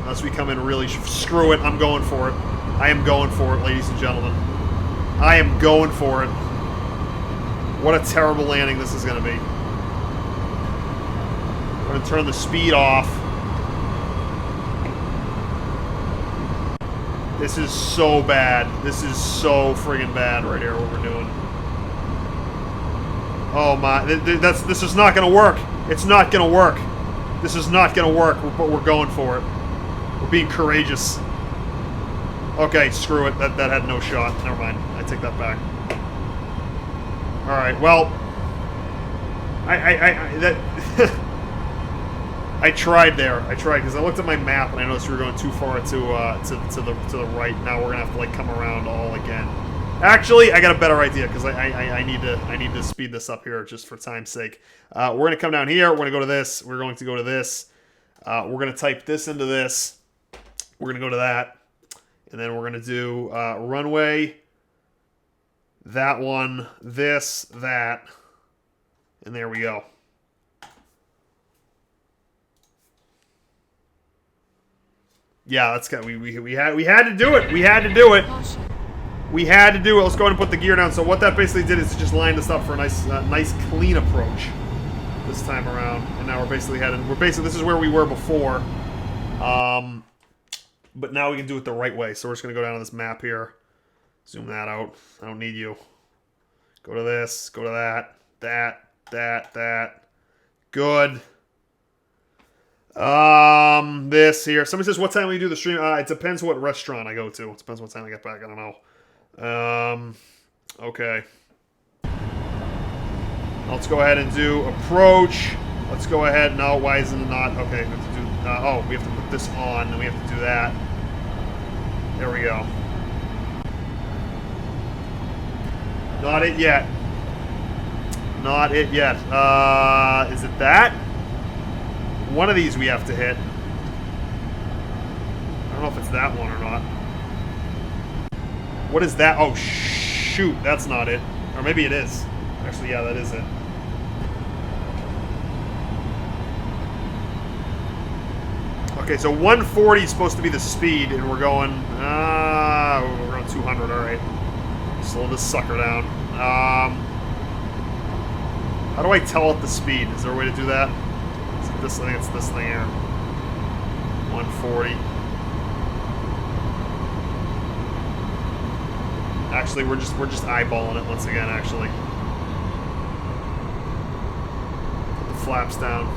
Unless we come in really... Screw it. I'm going for it. I am going for it, ladies and gentlemen. I am going for it. What a terrible landing this is going to be. I'm going to turn the speed off. This is so bad. This is so friggin' bad right here, what we're doing. Oh my... This is not going to work. It's not going to work. This is not going to work, but we're going for it. We're being courageous. Okay, screw it. That had no shot. Never mind. I take that back. Alright, well... I tried there. I tried, because I looked at my map and I noticed we were going too far to the right. Now we're going to have to, like, come around all again. Actually, I got a better idea, because I need to speed this up here just for time's sake. We're going to come down here. We're going to go to this. We're going to go to this. We're going to type this into this. We're going to go to that. And then we're going to do runway, that one, this, that. And there we go. Yeah, that's good. We had to do it. We had to do it. We had to do it. Let's go ahead and put the gear down. So what that basically did is it just lined us up for a nice clean approach this time around. And now we're basically heading. This is where we were before. But now we can do it the right way. So we're just gonna go down to this map here. Zoom that out. I don't need you. Go to this. Go to that. That. Good. This here. Somebody says, what time will you do the stream? It depends what restaurant I go to. It depends what time I get back. I don't know. Okay. Let's go ahead and do approach. Let's go ahead. No, why isn't it not? Okay, we have to do... oh, we have to put this on, and we have to do that. There we go. Not it yet. Not it yet. Is it that? One of these we have to hit. I don't know if it's that one or not. What is that? Oh, shoot. That's not it. Or maybe it is. Actually, yeah, that is it. Okay, so 140 is supposed to be the speed, and we're going 200, alright. Slow this sucker down. How do I tell it the speed? Is there a way to do that? Is it this thing? It's this thing here. 140. Actually, we're just eyeballing it once again. Actually, put the flaps down.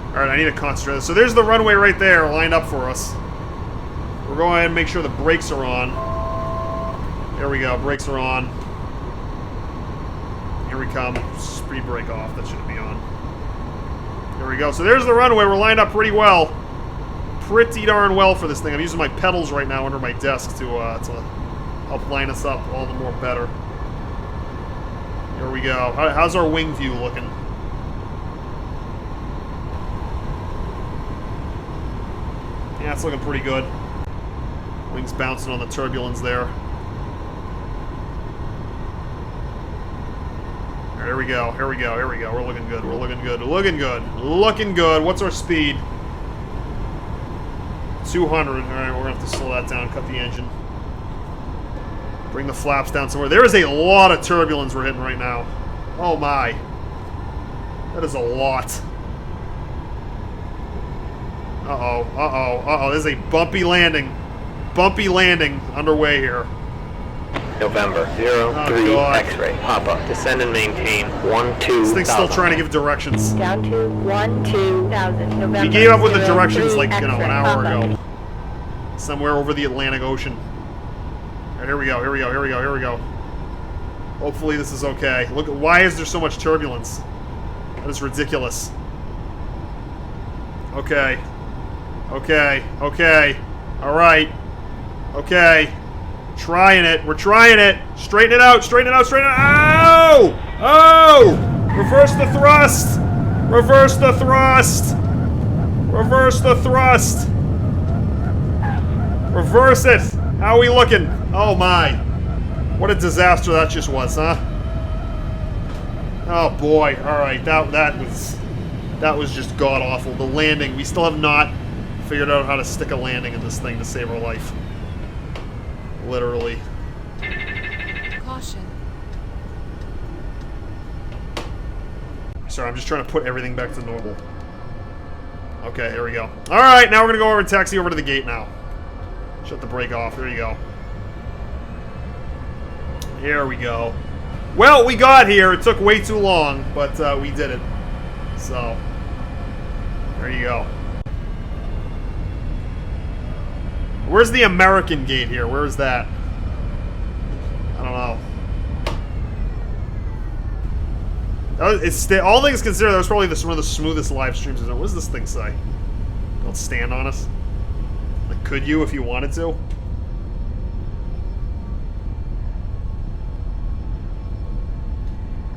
All right, I need to concentrate. So there's the runway right there, lined up for us. We're going ahead and make sure the brakes are on. There we go. Brakes are on. Here we come. Speed brake off. That shouldn't be on. There we go. So there's the runway. We're lined up pretty well. Pretty darn well for this thing. I'm using my pedals right now under my desk to help line us up all the more better. Here we go. How's our wing view looking? Yeah, it's looking pretty good. Wings bouncing on the turbulence there. Here we go. Here we go. Here we go. We're looking good. We're looking good. Looking good. Looking good. What's our speed? 200. All right, we're going to have to slow that down, cut the engine. Bring the flaps down somewhere. There is a lot of turbulence we're hitting right now. Oh, my. That is a lot. Uh-oh. Uh-oh. Uh-oh. There's a bumpy landing. Bumpy landing underway here. November 03 X-ray. Papa. Descend and maintain 12,000. This thing's still trying to give directions. Down to 12,000. November. He gave up with the directions 03 like, you know, an X-ray. hour Papa. ago. Somewhere over the Atlantic Ocean. All right, here we go. Here we go. Here we go. Here we go. Hopefully this is okay. Look, why is there so much turbulence? That is ridiculous. Okay. Okay. Okay. All right. Okay. Trying it. We're trying it. Straighten it out. Straighten it out. Straighten it out. Oh! Oh! Reverse the thrust. Reverse the thrust. Reverse the thrust. Reverse it. How are we looking? Oh my. What a disaster that just was, huh? Oh boy. Alright, that was just god awful. The landing, we still have not figured out how to stick a landing in this thing to save our life. Literally. Caution. Sorry, I'm just trying to put everything back to normal. Okay, here we go. Alright, now we're gonna go over and taxi over to the gate now. Shut the brake off. There you go. Here we go. Well, we got here. It took way too long, but we did it. So, there you go. Where's the American gate here? Where is that? I don't know. All things considered, that was probably one of the smoothest live streams. What does this thing say? Don't stand on us. Like, could you if you wanted to?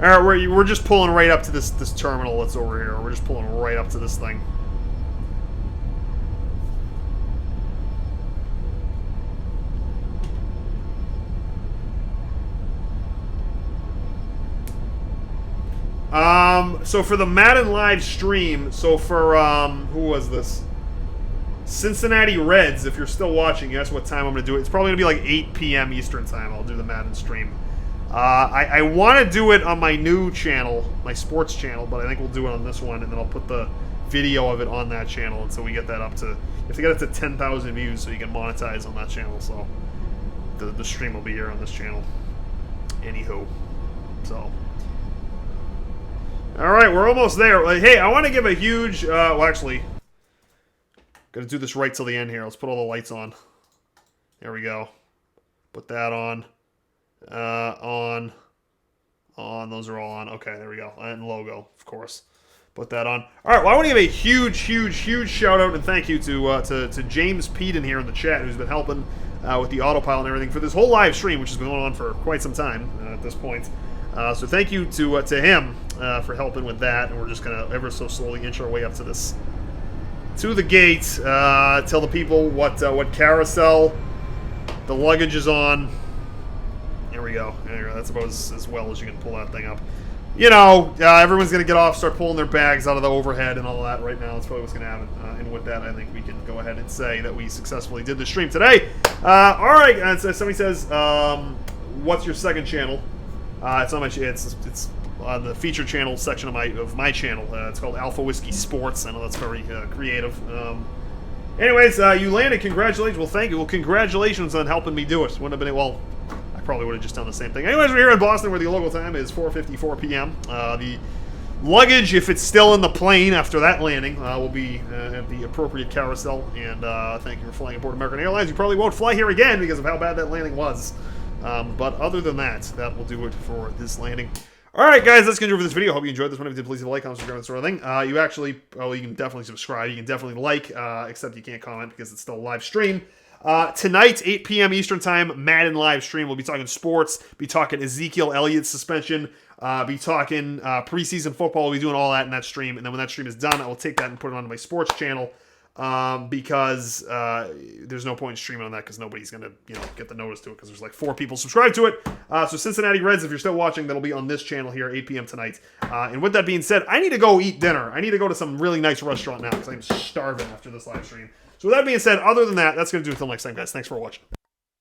All right, we're just pulling right up to this terminal that's over here. We're just pulling right up to this thing. So for the Madden live stream, so for, who was this? Cincinnati Reds, if you're still watching, guess what time I'm going to do it. It's probably going to be like 8 p.m. Eastern time. I'll do the Madden stream. I want to do it on my new channel, my sports channel, but I think we'll do it on this one, and then I'll put the video of it on that channel until we get that up to, you have to get it to 10,000 views so you can monetize on that channel, so the stream will be here on this channel. Anywho, so. Alright, we're almost there. Hey, I want to give a huge, well actually, gotta do this right till the end here. Let's put all the lights on. There we go. Put that on. On. Those are all on. Okay, there we go. And logo, of course. Put that on. All right, well, I want to give a huge shout out and thank you to James Peden here in the chat, who's been helping with the autopilot and everything for this whole live stream, which has been going on for quite some time at this point. So thank you to him for helping with that, and we're just gonna ever so slowly inch our way up to the gate. Tell the people what carousel the luggage is on. There we go. There you go. That's about as well as you can pull that thing up. You know, everyone's going to get off, start pulling their bags out of the overhead and all that right now. That's probably what's going to happen. And with that, I think we can go ahead and say that we successfully did the stream today. All right. So somebody says, what's your second channel? It's on my channel. It's on the feature channel section of my channel. It's called Alpha Whiskey Sports. I know that's very creative. Anyways, you landed. Congratulations. Well, thank you. Well, congratulations on helping me do it. Wouldn't have been well. I probably would have just done the same thing. Anyways, we're here in Boston, where the local time is 4:54 p.m. The luggage, if it's still in the plane after that landing, will be at the appropriate carousel. And thank you for flying aboard American Airlines. You probably won't fly here again because of how bad that landing was. But other than that, that will do it for this landing. All right, guys, that's going to do it for this video. Hope you enjoyed this one. If you did, please leave a like, comment, subscribe, that sort of thing. You actually, well, you can definitely subscribe. You can definitely like, except you can't comment because it's still a live stream. Tonight, 8 p.m. Eastern Time, Madden live stream. We'll be talking sports, be talking Ezekiel Elliott's suspension, be talking preseason football. We'll be doing all that in that stream. And then when that stream is done, I will take that and put it onto my sports channel. Because there's no point in streaming on that because nobody's going to, get the notice to it because there's like 4 people subscribed to it. So Cincinnati Reds, if you're still watching, that'll be on this channel here, 8 p.m. tonight. And with that being said, I need to go eat dinner. I need to go to some really nice restaurant now because I'm starving after this live stream. So with that being said, other than that, that's going to do it until next time, guys. Thanks for watching.